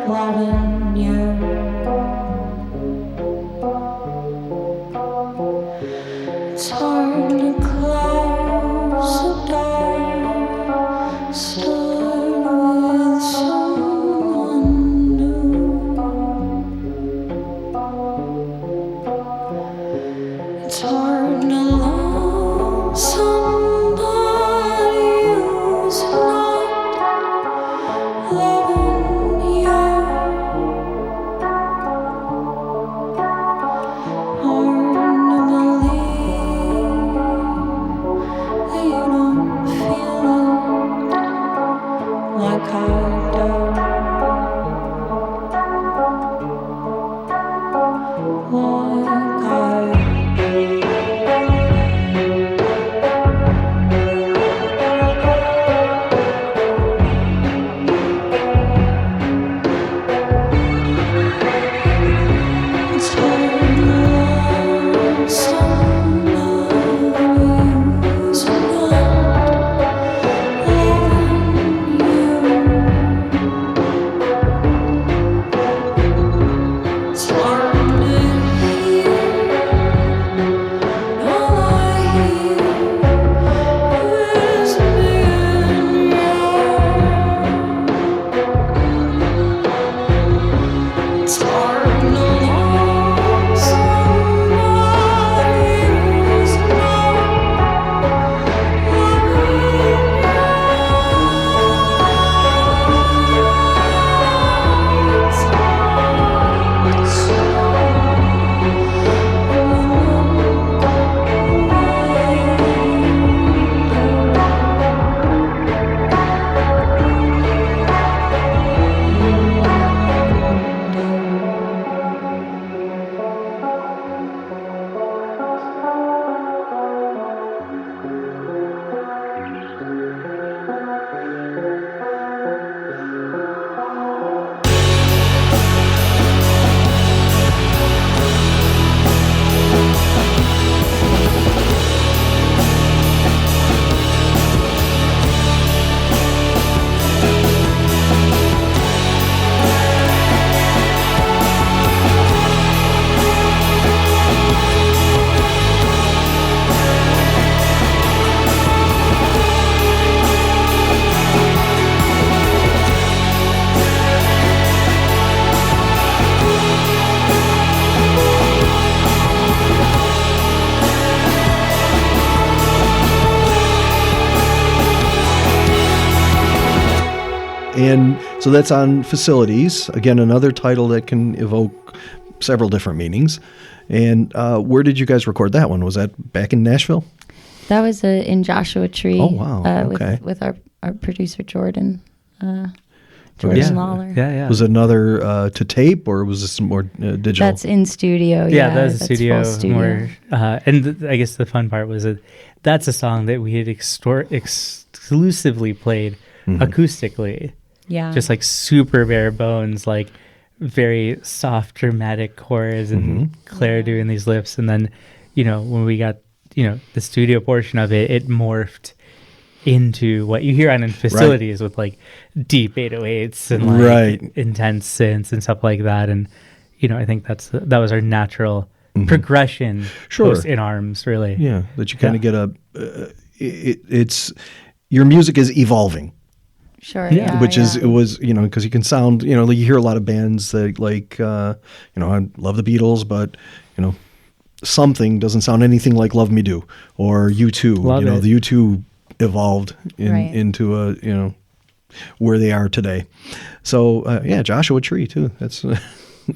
loving you. It's hard to close the door, start with someone new. It's hard to love somebody And so that's on Facilities. Again, another title that can evoke several different meanings. And where did you guys record that one? Was that back in Nashville? That was in Joshua Tree. Oh, wow. Okay. With our producer, Jordan. Jordan Lawler. Yeah. Was it another to tape, or was this more digital? That's in studio. Yeah, that was a that's studio. full studio. More, I guess the fun part was that that's a song that we had exclusively played acoustically. Yeah. Just like super bare bones, like very soft, dramatic chorus and Claire doing these lifts. And then, when we got, the studio portion of it, it morphed into what you hear on in Facilities with like deep 808s and like intense synths and stuff like that. And, I think that was our natural progression post In Arms, really. Yeah, that you kind of get it's your music is evolving. Sure. Which is, it was, because you can sound, you hear a lot of bands that like, I love the Beatles, but, something doesn't sound anything like Love Me Do or U2. The U2 evolved into a, where they are today. So, Joshua Tree too. That's a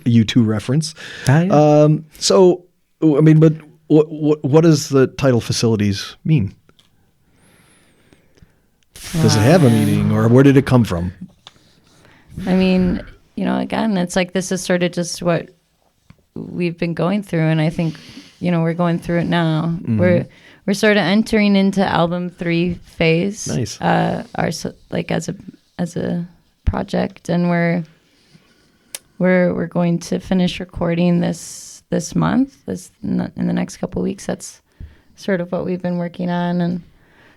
U2 reference. So, I mean, but what does the title Facilities mean? Does it have a meaning, or where did it come from? I mean, again, it's like this is sort of just what we've been going through, and I think, we're going through it now. We're sort of entering into album 3 phase. Nice. As a project, and we're going to finish recording this month. In the next couple of weeks. That's sort of what we've been working on, and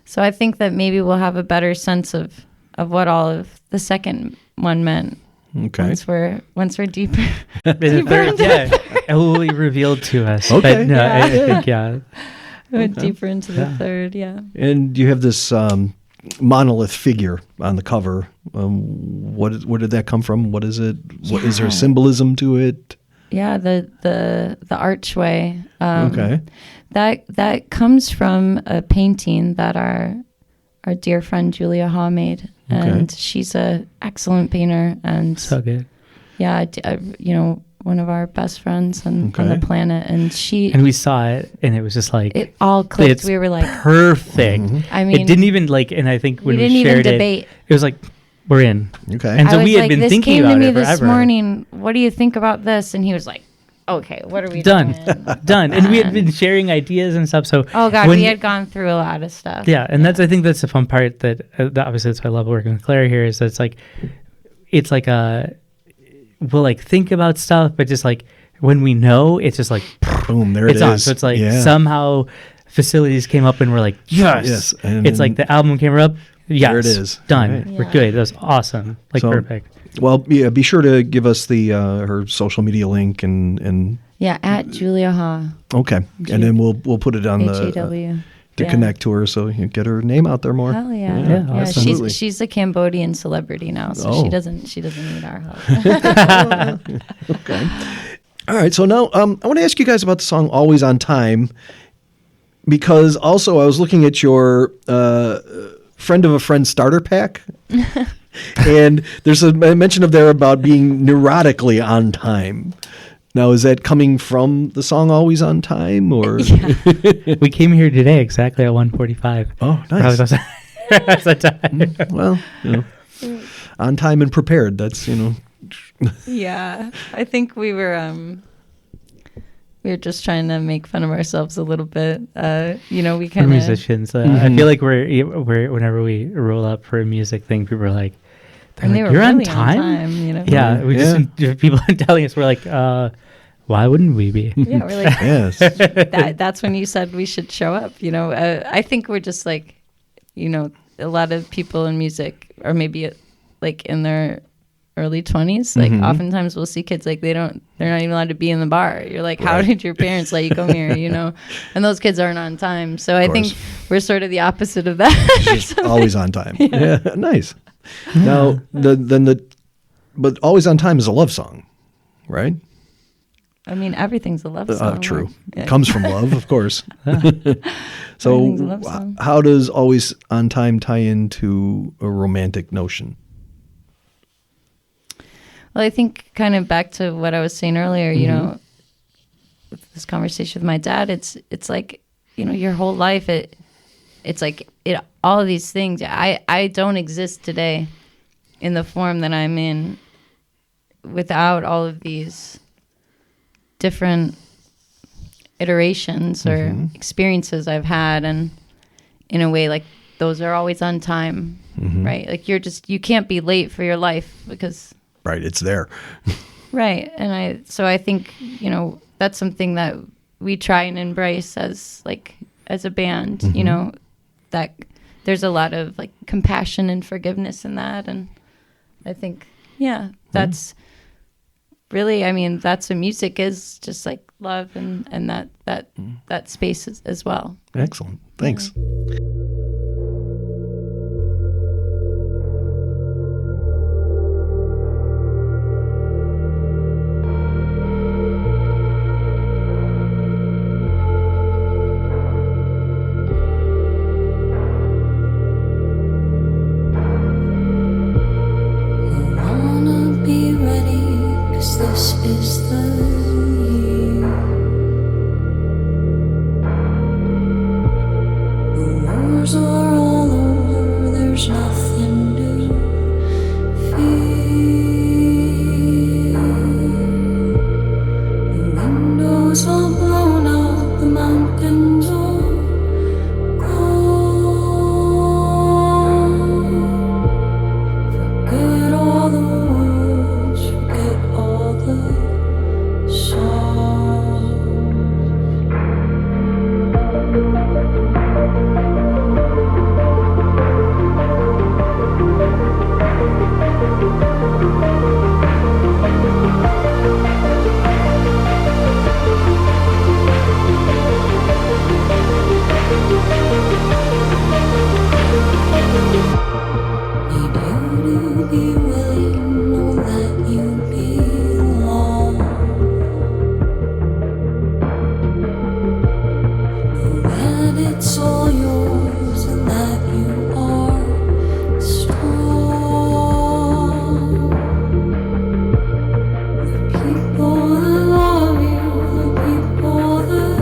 so I think that maybe we'll have a better sense of what all of the second one meant. Okay. Once we're deeper. The third, it will be revealed to us. Okay. But no, I think, Went deeper into the third, And you have this monolith figure on the cover. Where did that come from? What is it? What is there symbolism to it? Yeah, the archway. Okay. That comes from a painting that our dear friend Julia Haw made, and she's an excellent painter, and so good. Yeah, one of our best friends on the planet, and we saw it, and it was just like it all clicked. We were like perfect. I mean, it didn't even and I think when we didn't shared even debate. it was like we're in. Okay, and so we had been thinking about it forever. This came to me this morning. What do you think about this? And he was like, okay, what are we doing? Done. And we had been sharing ideas and stuff. So we had gone through a lot of stuff. Yeah, and I think that's the fun part that obviously that's why I love working with Claire here, is that it's like we'll like think about stuff, but just like when we know, it's just like boom, there it is. On. So it's like somehow Facilities came up and we're like, yes. And it's like the album came up. Yes, there it is. Done. Right. We're good. That was awesome. Perfect. Well, be sure to give us the her social media link and at Julia Haw. Okay, and then we'll put it on HAW. To connect to her, so you get her name out there more. Hell yeah! Absolutely. She's a Cambodian celebrity now, so she doesn't need our help. Okay. All right. So now I want to ask you guys about the song "Always on Time," because also I was looking at your friend of a friend starter pack. And there's a mention of there about being neurotically on time. Now, is that coming from the song "Always on Time," or we came here today exactly at 1:45? Oh, nice. That's the time. Well, on time and prepared. That's Yeah, I think we were just trying to make fun of ourselves a little bit. We kind of musicians. I feel like we're whenever we roll up for a music thing, people are like, you're really on time. Yeah, just people are telling us, we're like, why wouldn't we be? Yeah, we're like, yes. That's when you said we should show up. I think we're just like, a lot of people in music, or maybe like in their early 20s, like oftentimes we'll see kids like they're not even allowed to be in the bar. You're like, how did your parents let you come here? And those kids aren't on time. So I think we're sort of the opposite of that. Just always on time. Yeah, nice. Now but Always on Time is a love song, right? I mean, everything's a love song. True. Yeah. Comes from love, of course. So how does Always on Time tie into a romantic notion? Well, I think kind of back to what I was saying earlier, you know, with this conversation with my dad, it's like, you know, your whole life, it's like all of these things. I don't exist today in the form that I'm in without all of these different iterations or experiences I've had, and in a way, like, those are always on time, right? Like, you can't be late for your life because Right, it's there. right. And I think, you know, that's something that we try and embrace as a band, you know, that there's a lot of like compassion and forgiveness in that. And I think, that's really, I mean, that's what music is, just like love and that space as well. Excellent. Thanks. This is the year. The wars are all over, there's nothing to fear. The windows all blown out, the mountains all gone. Forget all the words, forget all the songs. Need you to be willing, know that you belong. Know that it's all yours and that you are strong. The people that love you, the people that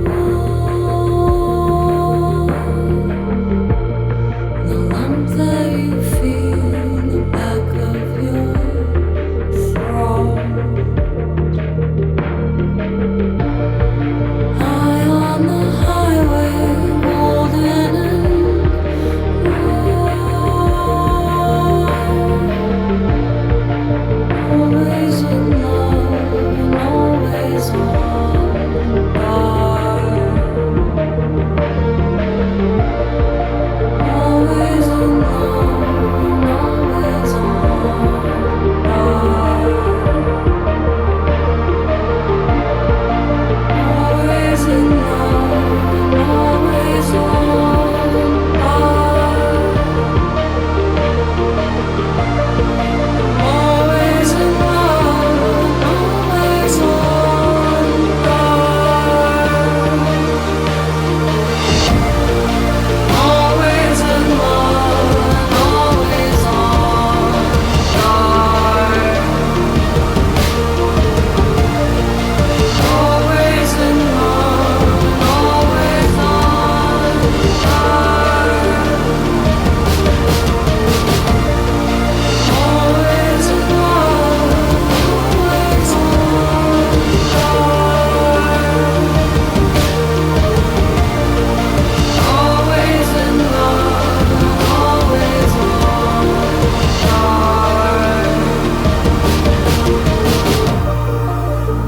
want. The lump that you feel in the back of your throat. High on the highway, golden and white. Always in love and always on guard. Always in love and always on guard. Always in love and always on guard. Always in love and always on guard. Always in love and always on guard. Always in love and always on guard. Always in love and always on guard. Always in love and always on guard.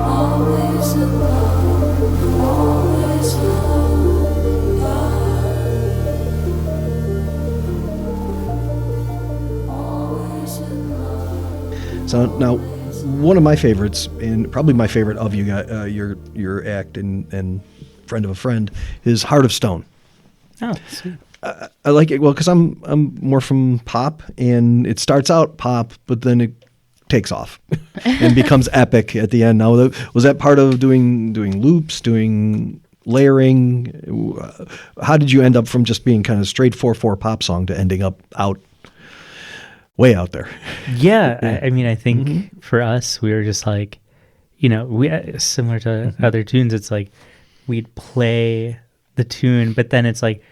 Always in love and always on guard. Always in love. So now, one of my favorites, and probably my favorite of you guys, your act and friend of a friend, is Heart of Stone. Oh, sweet. I like it well because I'm more from pop, and it starts out pop, but then it takes off and becomes epic at the end. Now, was that part of doing loops, doing layering? How did you end up from just being kind of straight 4/4 pop song to ending up out way out there. Yeah. I mean, I think for us, we were just like, we similar to other tunes. It's like we'd play the tune, but then it's like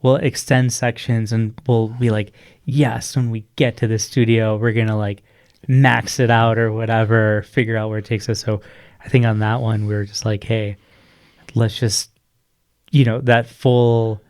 we'll extend sections and we'll be like, yes, when we get to the studio, we're gonna like max it out or whatever, figure out where it takes us. So I think on that one, we were just like, hey, let's just, that full,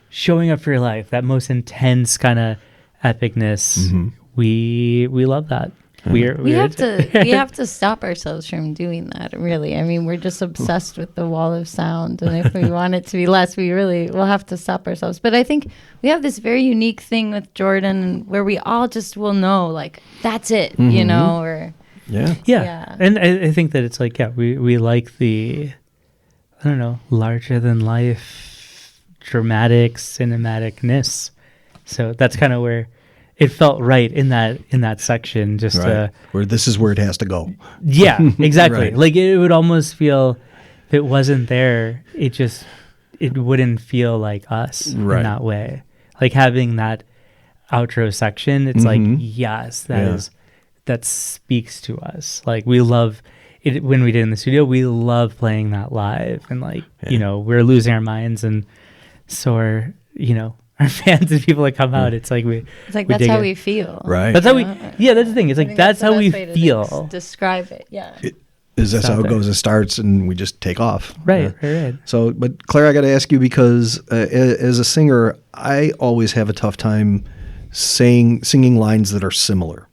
showing up for your life, that most intense kind of epicness. We love that. We have to stop ourselves from doing that, really. I mean, we're just obsessed with the wall of sound, and if we want it to be less, we'll have to stop ourselves. But I think we have this very unique thing with Jordan where we all just will know, like, that's it, or yeah. And I think that it's like, we like the, I don't know, larger than life dramatic cinematicness. So that's kind of where it felt right in that section, just where this is where it has to go. Yeah, exactly. Right. Like it would almost feel, if it wasn't there, it wouldn't feel like us in that way. Like having that outro section, it's like, yes, that speaks to us. Like we love it when we did in the studio. We love playing that live, and like we're losing our minds, and so are our fans and people that come out. It's like that's how we feel. Right. That's how we. Yeah, that's the thing. It's like that's how we feel. Describe it. Yeah. That's how it goes. It starts and we just take off. Right. Right. So, but Claire, I got to ask you, because as a singer, I always have a tough time singing lines that are similar.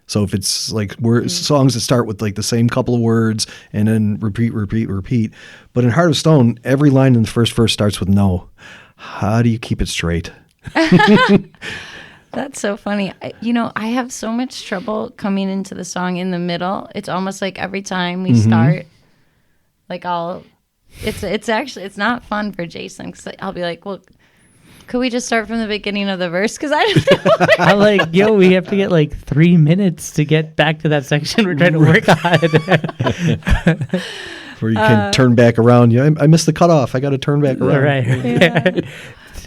So if it's like songs that start with like the same couple of words and then repeat. But in Heart of Stone, every line in the first verse starts with no. How do you keep it straight? That's so funny. I have so much trouble coming into the song in the middle. It's almost like every time we start, like it's not fun for Jason, because I'll be like, well, could we just start from the beginning of the verse? Because I don't know. I'm like, we have to get like 3 minutes to get back to that section we're trying to work on. Where you can turn back around. I missed the cutoff. I got to turn back around. Right. Yeah.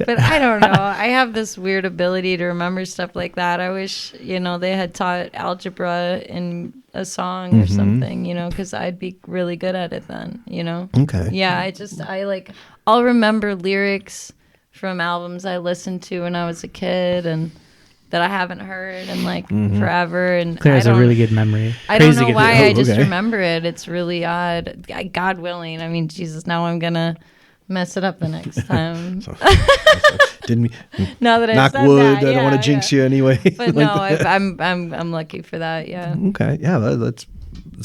But I don't know. I have this weird ability to remember stuff like that. I wish, they had taught algebra in a song or something, because I'd be really good at it then, Okay. Yeah, I'll remember lyrics from albums I listened to when I was a kid and that I haven't heard in forever. And Claire has a really good memory. I don't know why. I just remember it. It's really odd. God willing. I mean, Jesus, now I'm going to mess it up the next time. Didn't we? Now that knock I've said wood. that, I don't want to jinx you anyway. But no, I'm lucky for that. Yeah. Okay. Yeah, that's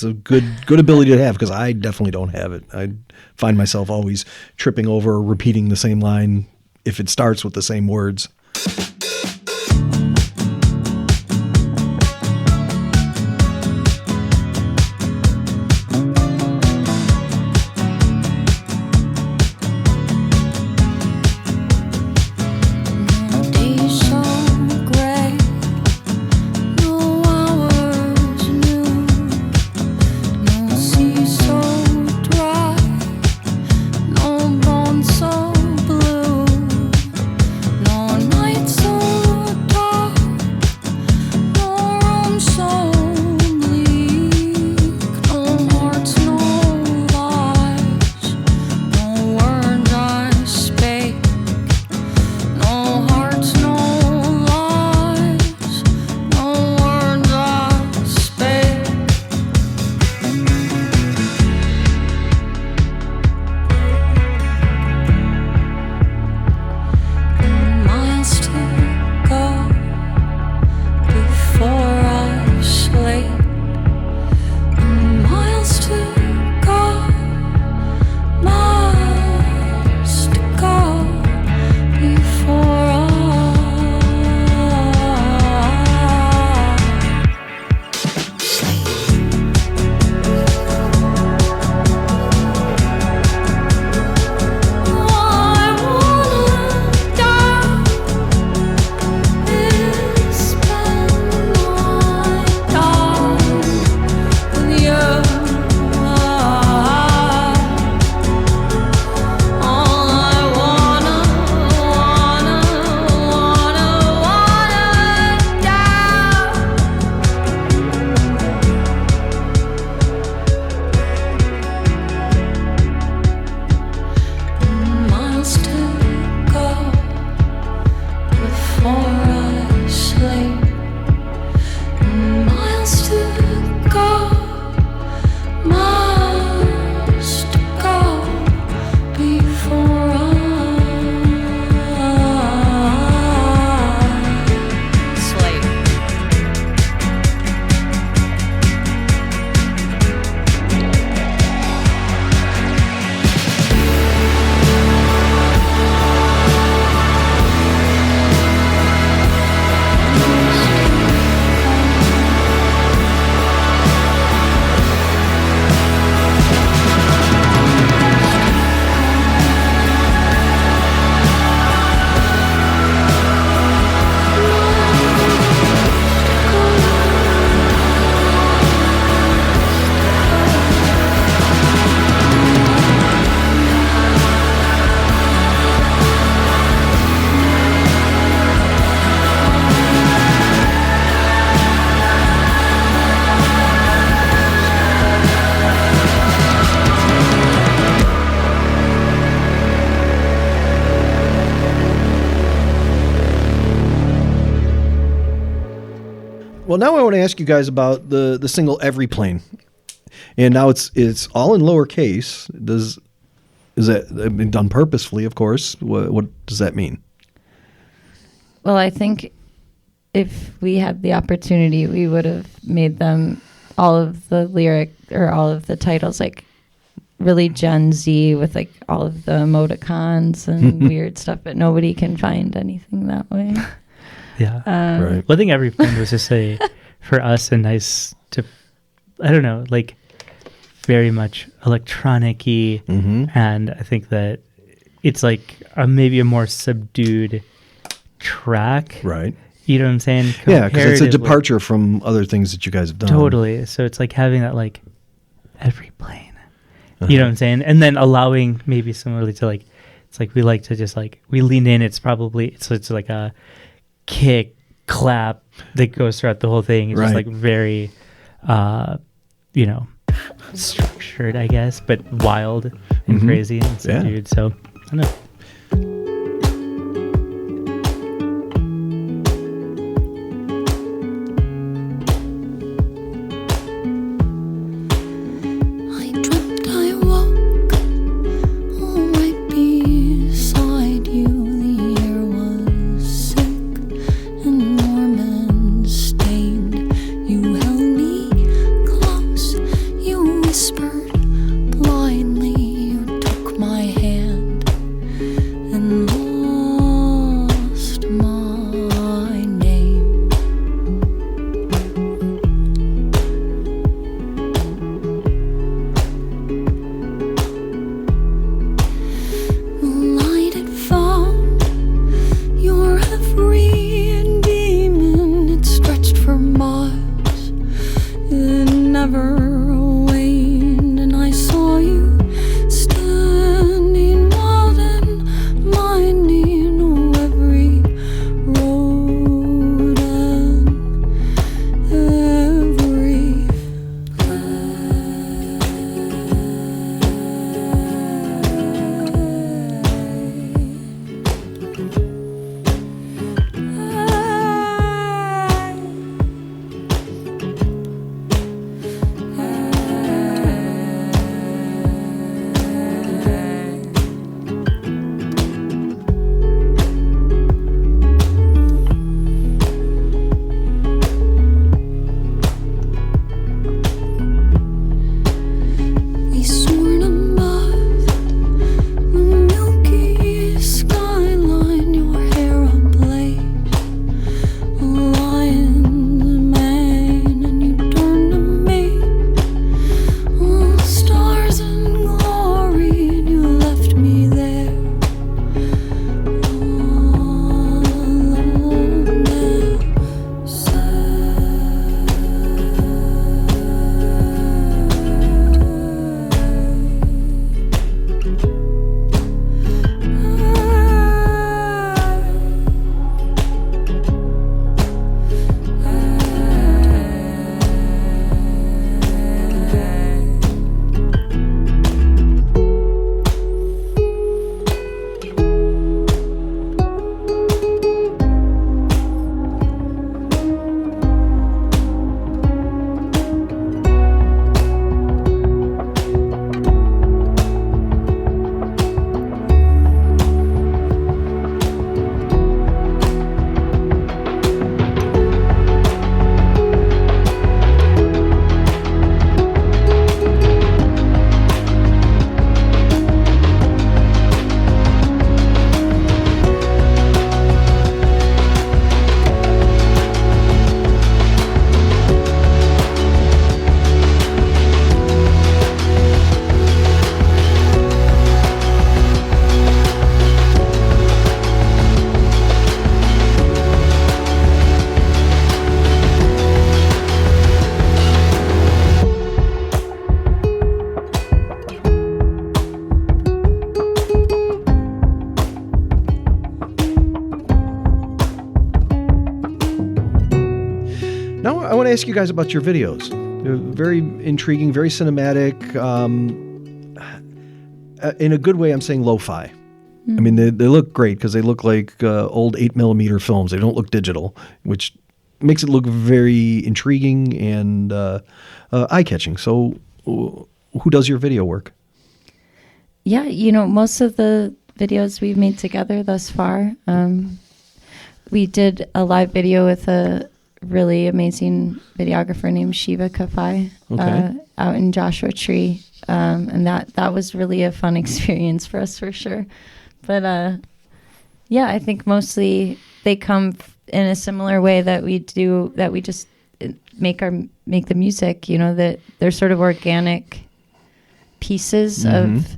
a good ability to have, because I definitely don't have it. I find myself always tripping over or repeating the same line if it starts with the same words. No Well, now I want to ask you guys about the single "Every Plane," and now it's all in lowercase. Is that done purposefully? Of course. What does that mean? Well, I think if we had the opportunity, we would have made them all of the lyric or all of the titles like really Gen Z with like all of the emoticons and weird stuff, but nobody can find anything that way. Yeah. Right. Well, I think Every Plane was just for us a nice I don't know, like very much electronic-y. And I think that it's like maybe a more subdued track. Right. You know what I'm saying? Yeah, because it's a Comparatively. departure from other things that you guys have done. Totally. So it's like having that like Every Plane. You know what I'm saying? And then allowing maybe similarly to like, it's like we like to just like, we lean in. It's like a kick, clap that goes throughout the whole thing. It's just Right. like very, structured, I guess, but wild and crazy and subdued. So I don't know. I dreamt I woke all right beside you. The air was sick and warm and stained. You held me close, you whispered blindly. You took my hand and lost my name. Light had found your every demon. It stretched for miles. It never waned, and I saw you standing wild and minding every road and every we soared above the milky skyline, your hair ablaze, a lion's mane, and you turned to me, all stars and glory, and you left me there Now I want to ask you guys about your videos. They're very intriguing, very cinematic. In a good way, I'm saying lo-fi. I mean, they look great because they look like old 8mm films. They don't look digital, which makes it look very intriguing and eye-catching. So who does your video work? Yeah, most of the videos we've made together thus far. We did a live video with a really amazing videographer named Shiva Kafai out in Joshua Tree. And that was really a fun experience for us for sure. But I think mostly they come in a similar way that we just make the music, that they're sort of organic pieces of,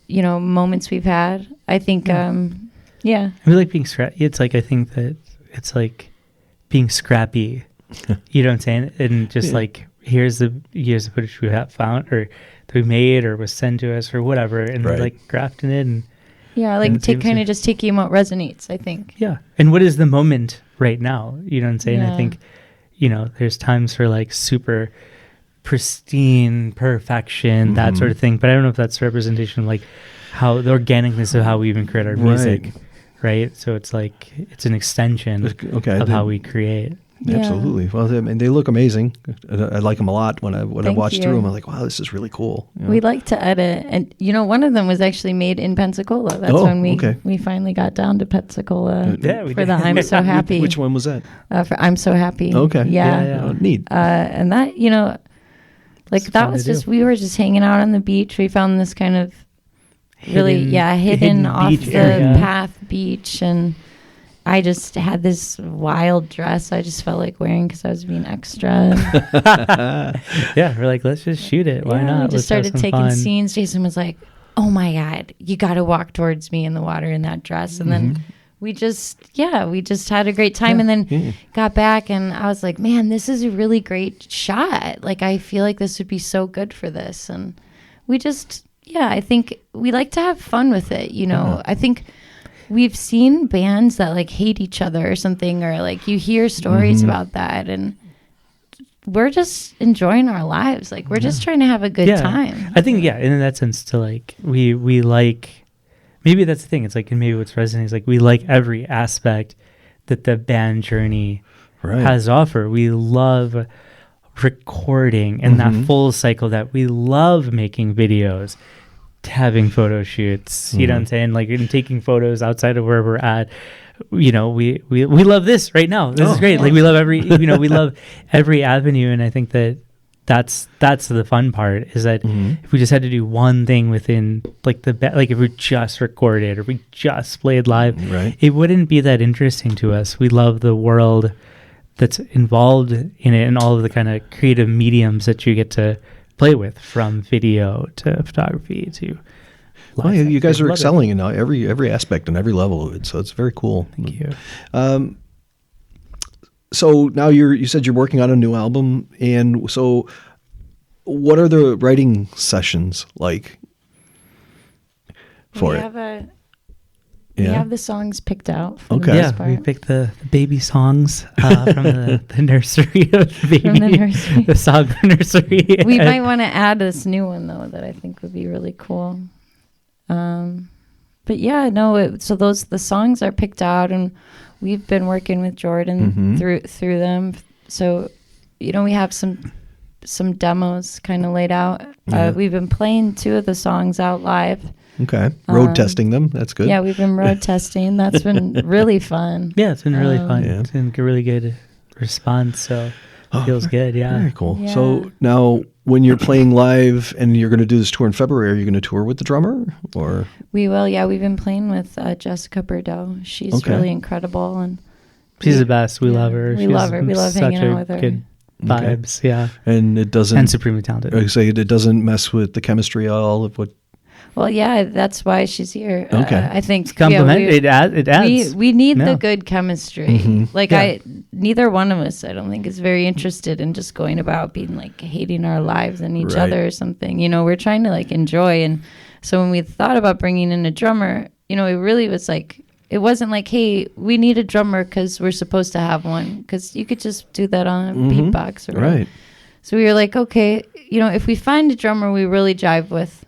moments we've had. I think, I like being scrappy. It's like, I think that it's like being scrappy, you know what I'm saying? And just like, here's the footage we have found or that we made or was sent to us or whatever. And like grafting it and just taking what resonates, I think. Yeah. And what is the moment right now? You know what I'm saying? I think, there's times for like super pristine perfection, that sort of thing. But I don't know if that's representation of like how the organicness of how we even create our music. Right. So it's like, it's an extension of how we create. Yeah. Absolutely. Well, they look amazing. I like them a lot. When I watched through them, I'm like, wow, this is really cool. We like to edit, and one of them was actually made in Pensacola. That's when we finally got down to Pensacola for the I'm So Happy. Which one was that? For I'm So Happy. Okay. Yeah. Oh, neat. And that that was just we were just hanging out on the beach. We found this kind of hidden off the path beach, and I just had this wild dress I just felt like wearing because I was being extra. We're like, let's just shoot it. Why not? We just started taking scenes. Jason was like, oh my God, you got to walk towards me in the water in that dress. And then we just had a great time. And then got back and I was like, man, this is a really great shot. Like, I feel like this would be so good for this. And we just, I think we like to have fun with it. I think we've seen bands that like hate each other or something, or like you hear stories about that, and we're just enjoying our lives. Like we're just trying to have a good time. I think, in that sense, to like, we like, maybe that's the thing. It's like, and maybe what's resonating is like, we like every aspect that the band journey has to offer. We love recording and that full cycle, that we love making videos, having photo shoots, you know what I'm saying? Like, and taking photos outside of where we're at. We love this right now. This is great. Like we love every, we love every avenue. And I think that's the fun part, is that if we just had to do one thing within like like if we just recorded or we just played live, it wouldn't be that interesting to us. We love the world that's involved in it and all of the kind of creative mediums that you get to play with, from video to photography to you guys are excelling in every aspect and every level of it, so it's very cool. Thank you. So now you said you're working on a new album, and so what are the writing sessions like for it? We have the songs picked out. For okay. The most part. We picked the baby songs from the nursery of the baby. From the nursery. The song nursery. We might want to add this new one though that I think would be really cool. But so the songs are picked out, and we've been working with Jordan through them. So, we have some demos kind of laid out. We've been playing 2 of the songs out live. Okay. Road testing them. That's good. Yeah, we've been road testing. That's been really fun. Yeah, it's been really fun. It's been a really good response. So it feels good. Yeah. Very cool. Yeah. So now when you're playing live and you're going to do this tour in February, are you going to tour with the drummer or? We will. Yeah. We've been playing with Jessica Bordeaux. She's really incredible. And she's the best. We love her. We love her. We love hanging out with her. Good vibes. Yeah. And it doesn't. And supremely talented. I say it doesn't mess with the chemistry at all of what. Well, that's why she's here. Okay. I think it's complimentary. It adds. We need the good chemistry. Neither one of us, I don't think, is very interested in just going about being like hating our lives and each other or something. We're trying to like enjoy. And so when we thought about bringing in a drummer, it really was like, it wasn't like, hey, we need a drummer because we're supposed to have one, because you could just do that on a beatbox or whatever. So we were like, okay, if we find a drummer we really jive with,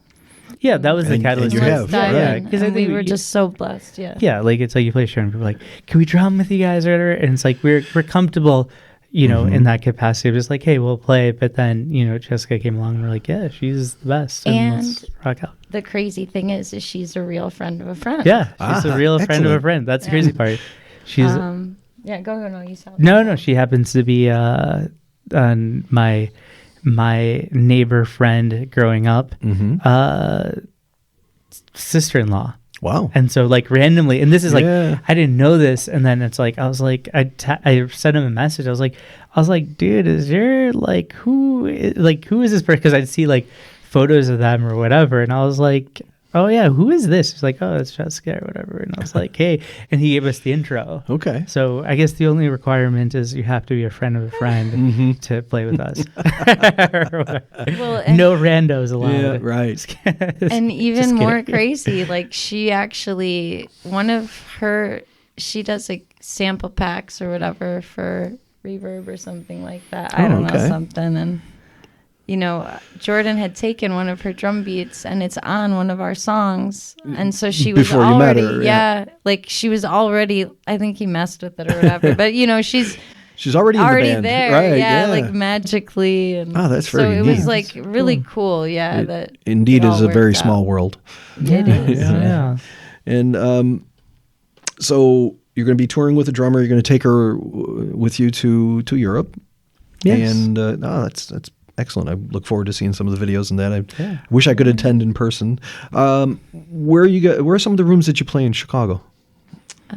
Yeah, that was the And catalyst. you have, Dive yeah. in, Because I and we think were just so blessed. Yeah. yeah, like it's like you play a show and people are like, can we drum with you guys or whatever? And it's like we're comfortable, you know, in that capacity of just like, hey, we'll play. But then, you know, Jessica came along and we're like, yeah, she's the best. And let's rock out. The crazy thing is she's a real friend of a friend. Yeah, she's a real friend of a excellent. friend. That's the crazy part. She's Yeah, go. No, you saw. no. She happens to be my neighbor friend growing up, sister-in-law. Wow. And so like randomly, and this is like, Yeah. I didn't know this. And then it's like, I was like, I sent him a message. I was like, dude, is there like, who is this person? Cause I'd see like photos of them or whatever. And I was like, oh yeah, who is this? He's like, oh, it's Jessica or whatever. And I was like, hey, and he gave us the intro. Okay. So I guess the only requirement is you have to be a friend of a friend to play with us. Well, No randos allowed. Yeah, right. and even Just more kidding. crazy, like she actually, she does like sample packs or whatever for Reverb or something like that. I Oh, don't know, okay. something. And, you know, Jordan had taken one of her drum beats and it's on one of our songs. And so she was Before you met already, her, yeah. like she was already, I think he messed with it or whatever. But, you know, she's She's already in the band. there. Right, yeah, like magically. And Oh, that's so very it neat. was like really cool. Yeah. That Indeed it is all a very worked small out. world. It is. Yeah. And so you're going to be touring with a drummer. You're going to take her with you to Europe. Yes. And that's excellent. I look forward to seeing some of the videos and that. I wish I could attend in person. Where are some of the rooms that you play in Chicago?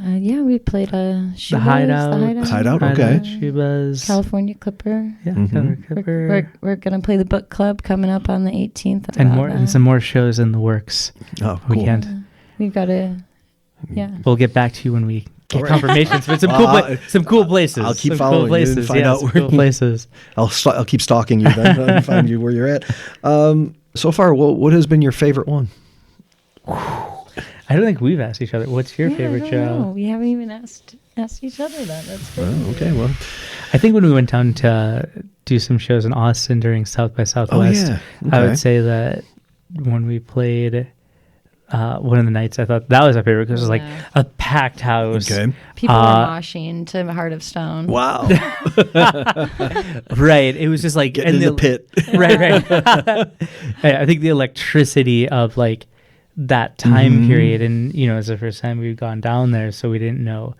Yeah, we played Shiba's, Hideout. Hideout, okay. Shubas. California Clipper. Yeah. We're gonna play the book club coming up on the 18th. And more, and some more shows in the works. Oh, cool. Weekend. We've got to. Yeah. We'll get back to you when we get All right. confirmations. But some cool places. I'll keep Some following cool you places. and find yeah, out some where cool places. I'll keep stalking you then and find you where you're at. So far, what has been your favorite one? I don't think we've asked each other. What's your favorite I don't show? know. We haven't even asked each other that. That's good. Oh, okay, well, I think when we went down to do some shows in Austin during South by Southwest, yeah. I Okay. would say that when we played one of the nights, I thought that was my favorite because it was like Yeah. a packed house. okay. People were moshing to Heart of Stone. Wow. Right. It was just like Getting in the pit. Right. I think the electricity of like that time period, and you know, it's the first time we'd gone down there, so we didn't know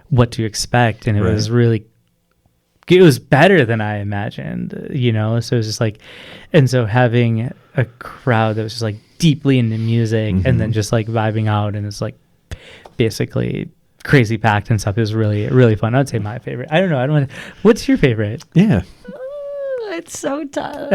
what to expect, and it was really, it was better than I imagined, you know. So it was just like, and so having a crowd that was just like deeply into music, and then just like vibing out, and it's like basically crazy packed and stuff, is really, really fun. I'd say my favorite. I don't know. What's your favorite? Yeah. Ooh, it's so tough.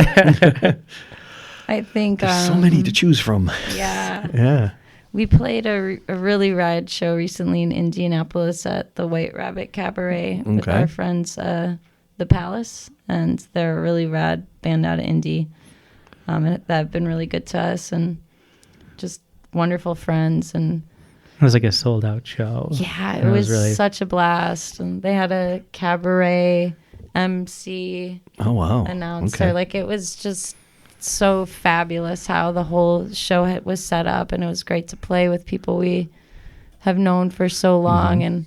I think There's so many to choose from. Yeah. Yeah. We played a really rad show recently in Indianapolis at the White Rabbit Cabaret with Okay. our friends, The Palace, and they're a really rad band out of Indy. And they've been really good to us and just wonderful friends. And It was like a sold out show. yeah, And it was really such a blast. And they had a cabaret MC Oh, wow. announcer. Okay. Like, it was just so fabulous how the whole show was set up, and it was great to play with people we have known for so long and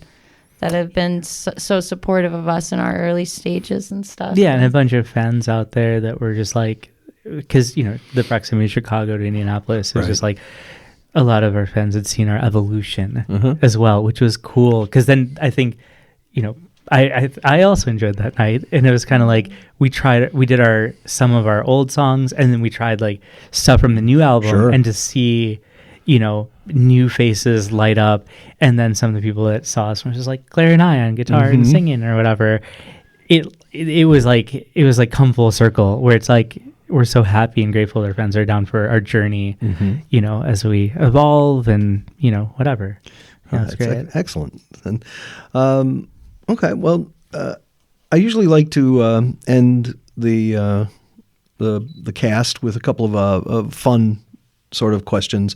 that have been so supportive of us in our early stages and stuff. Yeah, and a bunch of fans out there that were just like, because, you know, the proximity of Chicago to Indianapolis, it was Right. just like a lot of our fans had seen our evolution as well, which was cool. Because then I think, you know, I also enjoyed that night, and it was kind of like we did some of our old songs, and then we tried like stuff from the new album, Sure. and to see, you know, new faces light up, and then some of the people that saw us were just like Claire and I on guitar and singing or whatever. It was like come full circle, where it's like we're so happy and grateful our friends are down for our journey, you know, as we evolve and, you know, whatever. Yeah, that's great. Excellent. And, okay, well, I usually like to end the cast with a couple of fun sort of questions.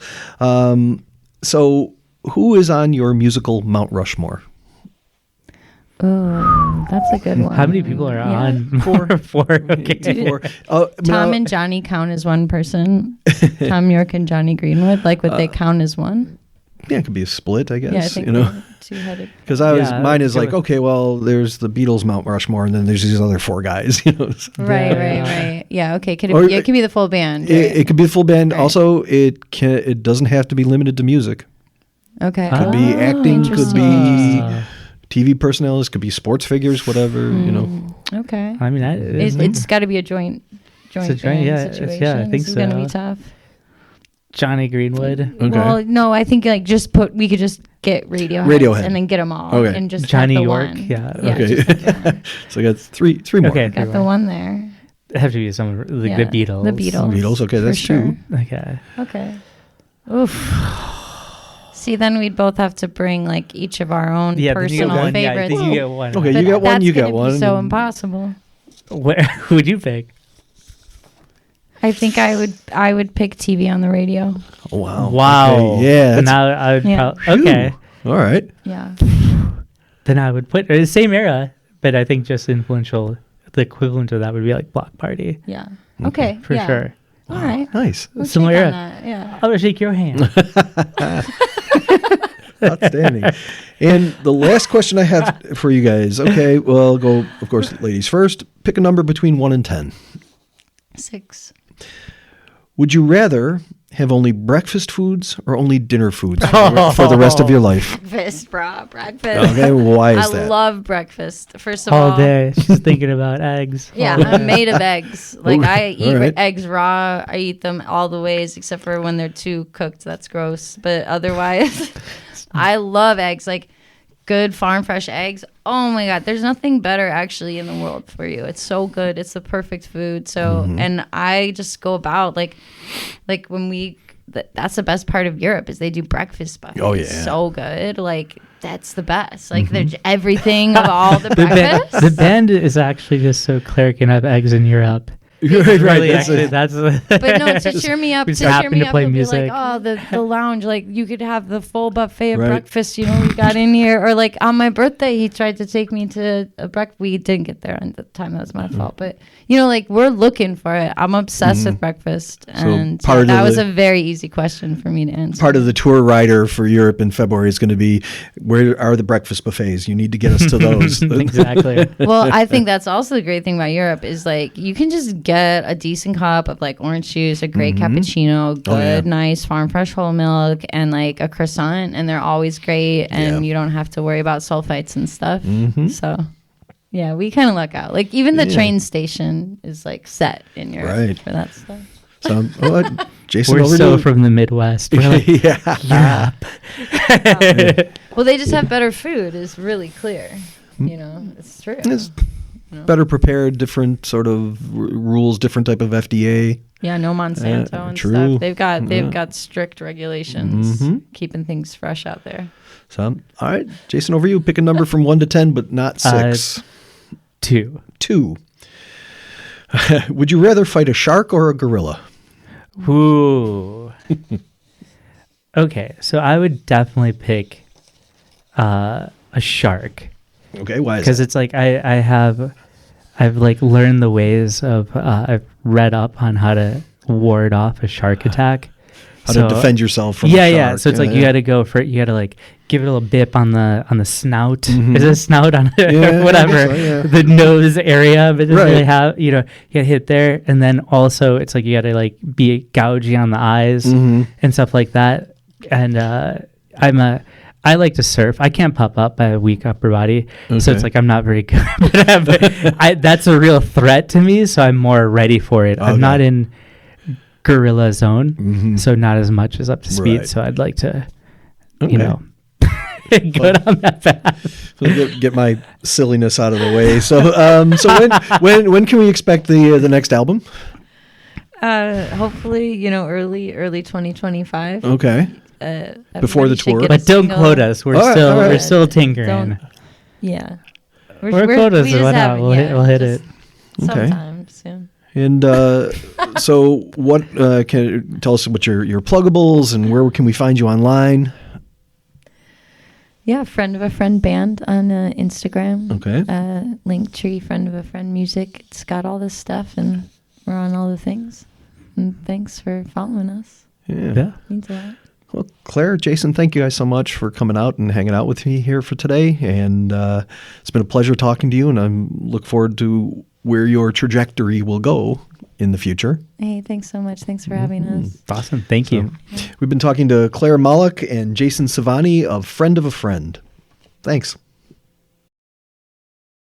So, who is on your musical Mount Rushmore? Oh, that's a good one. How many people are on? Four. Four. Okay. Or, Tom and Johnny count as one person. Tom York and Johnny Greenwood, like would they count as one? yeah, it could be a split, I guess. Yeah, I think they're two-headed. Because Yeah, mine is go like, with- okay, well, there's the Beatles Mount Rushmore, and then there's these other four guys. So. Right. Yeah, okay. Or- It could be the full band. It could be a full band. Right. Also, it doesn't have to be limited to music. Okay. Could be acting, could be interesting. TV personalities, could be sports figures, whatever. Okay. I mean, It's got to be a joint It's a joint, band yeah, situation. yeah, I think This is going to so. be tough. Johnny Greenwood. Okay. Well, no, I think like we could just get Radiohead and then get them all Okay. and just Johnny have the York, one. yeah. Okay. just have the one. So I got three more. Okay. Got the one there. It have to be some like Yeah, the Beatles. The Beatles. Beatles, okay, for that's sure. two. Okay. Okay. Oof. See, then we'd both have to bring like each of our own Yeah, then you get personal one. Yeah, I favorites. think you get one. Okay, But you got one, that's you gonna got be one. So impossible. Who would you pick? I think I would pick TV on the radio. Oh, wow. Wow. Okay, yeah. So that's- now I would. Yeah. Okay. All right. Yeah. Then I would put the same era, but I think just influential. The equivalent of that would be like Block Party Yeah. Okay. for yeah. sure. All right. Nice. We'll Similar shake on era. that, yeah. I would shake your hand. Outstanding. And the last question I have for you guys. Okay, well, go, of course, ladies first. Pick a number between 1 and 10. 6. Would you rather have only breakfast foods or only dinner foods for the rest of your life? Breakfast, bro. Breakfast. Okay, why is I that? love breakfast. First of All all, day. She's thinking about eggs. yeah, all day. I'm made of eggs. Like I eat All right. eggs raw. I eat them all the ways except for when they're too cooked. That's gross. But otherwise, I love eggs. Like good farm fresh eggs. Oh my god, there's nothing better actually in the world for you. It's so good. It's the perfect food. So and I just go about like when we. That's the best part of Europe is they do breakfast buffets. Oh, yeah. So good. Like that's the best. Like there's everything of all the breakfast. The band is actually just so Claire can have eggs in Europe. Right, Really, that's actually, it. that's But no, to cheer me up, We to just cheer happen me to up, play it'll be music. like, oh, the lounge, like you could have the full buffet of Right. breakfast, we got in here. Or like on my birthday, he tried to take me to a breakfast. We didn't get there on the time. That was my fault. But like we're looking for it. I'm obsessed with breakfast, and part of that was the- a very easy question for me to answer. Part of the tour rider for Europe in February is going to be, where are the breakfast buffets? You need to get us to those. exactly. Well, I think that's also the great thing about Europe is like you can just get a decent cup of like orange juice, a great cappuccino, good, Oh, yeah. nice farm fresh whole milk, and like a croissant, and they're always great, and Yeah. you don't have to worry about sulfites and stuff. So, yeah, we kind of luck out. Like even the train station is like set in Europe Right. for that stuff. So, Jason, We're over so to from the Midwest. We're like, yeah. Well, they just have better food. Is really clear. It's true. It's better prepared, different sort of rules, different type of FDA. Yeah, no Monsanto and true. stuff. They've got strict regulations keeping things fresh out there. So, all right, Jason, over you. Pick a number from 1 to 10, but not 6. 2. 2. Would you rather fight a shark or a gorilla? Ooh. Okay, so I would definitely pick a shark. Okay, why is Because that? it's like I've like learned the ways of I've read up on how to ward off a shark attack. How to defend yourself from a yeah. shark. So it's like you got to go for it. You got to like give it a little bip on the snout. Is it a snout on Yeah, whatever I guess so, yeah. the nose area? But it doesn't really Right. have you get hit there, and then also it's like you got to like be gouging on the eyes and stuff like that. And I like to surf. I can't pop up. I have a weak upper body, so Okay. it's like I'm not very good. But that's a real threat to me, so I'm more ready for it. Okay. I'm not in gorilla zone, so not as much as up to speed. Right. So I'd like to, Okay. go down that path. So get my silliness out of the way. So, when can we expect the next album? Hopefully, early 2025. Okay. Before the Everybody should tour. get a But don't single. quote us. We're All right, still all right. we're still tinkering. Don't- Yeah. Or quote us or whatnot. We'll hit it. Okay. Sometimes, yeah. And so, what can you tell us about your pluggables and where can we find you online? Yeah, Friend of a Friend Band on Instagram. Okay. Linktree, Friend of a Friend Music. It's got all this stuff, and we're on all the things. And thanks for following us. Yeah. Means a lot. Well, Claire, Jason, thank you guys so much for coming out and hanging out with me here for today. And it's been a pleasure talking to you, and I look forward to where your trajectory will go in the future. Hey, thanks so much. Thanks for having us. Awesome. Thank you. We've been talking to Claire Mollick and Jason Savani of Friend of a Friend. Thanks.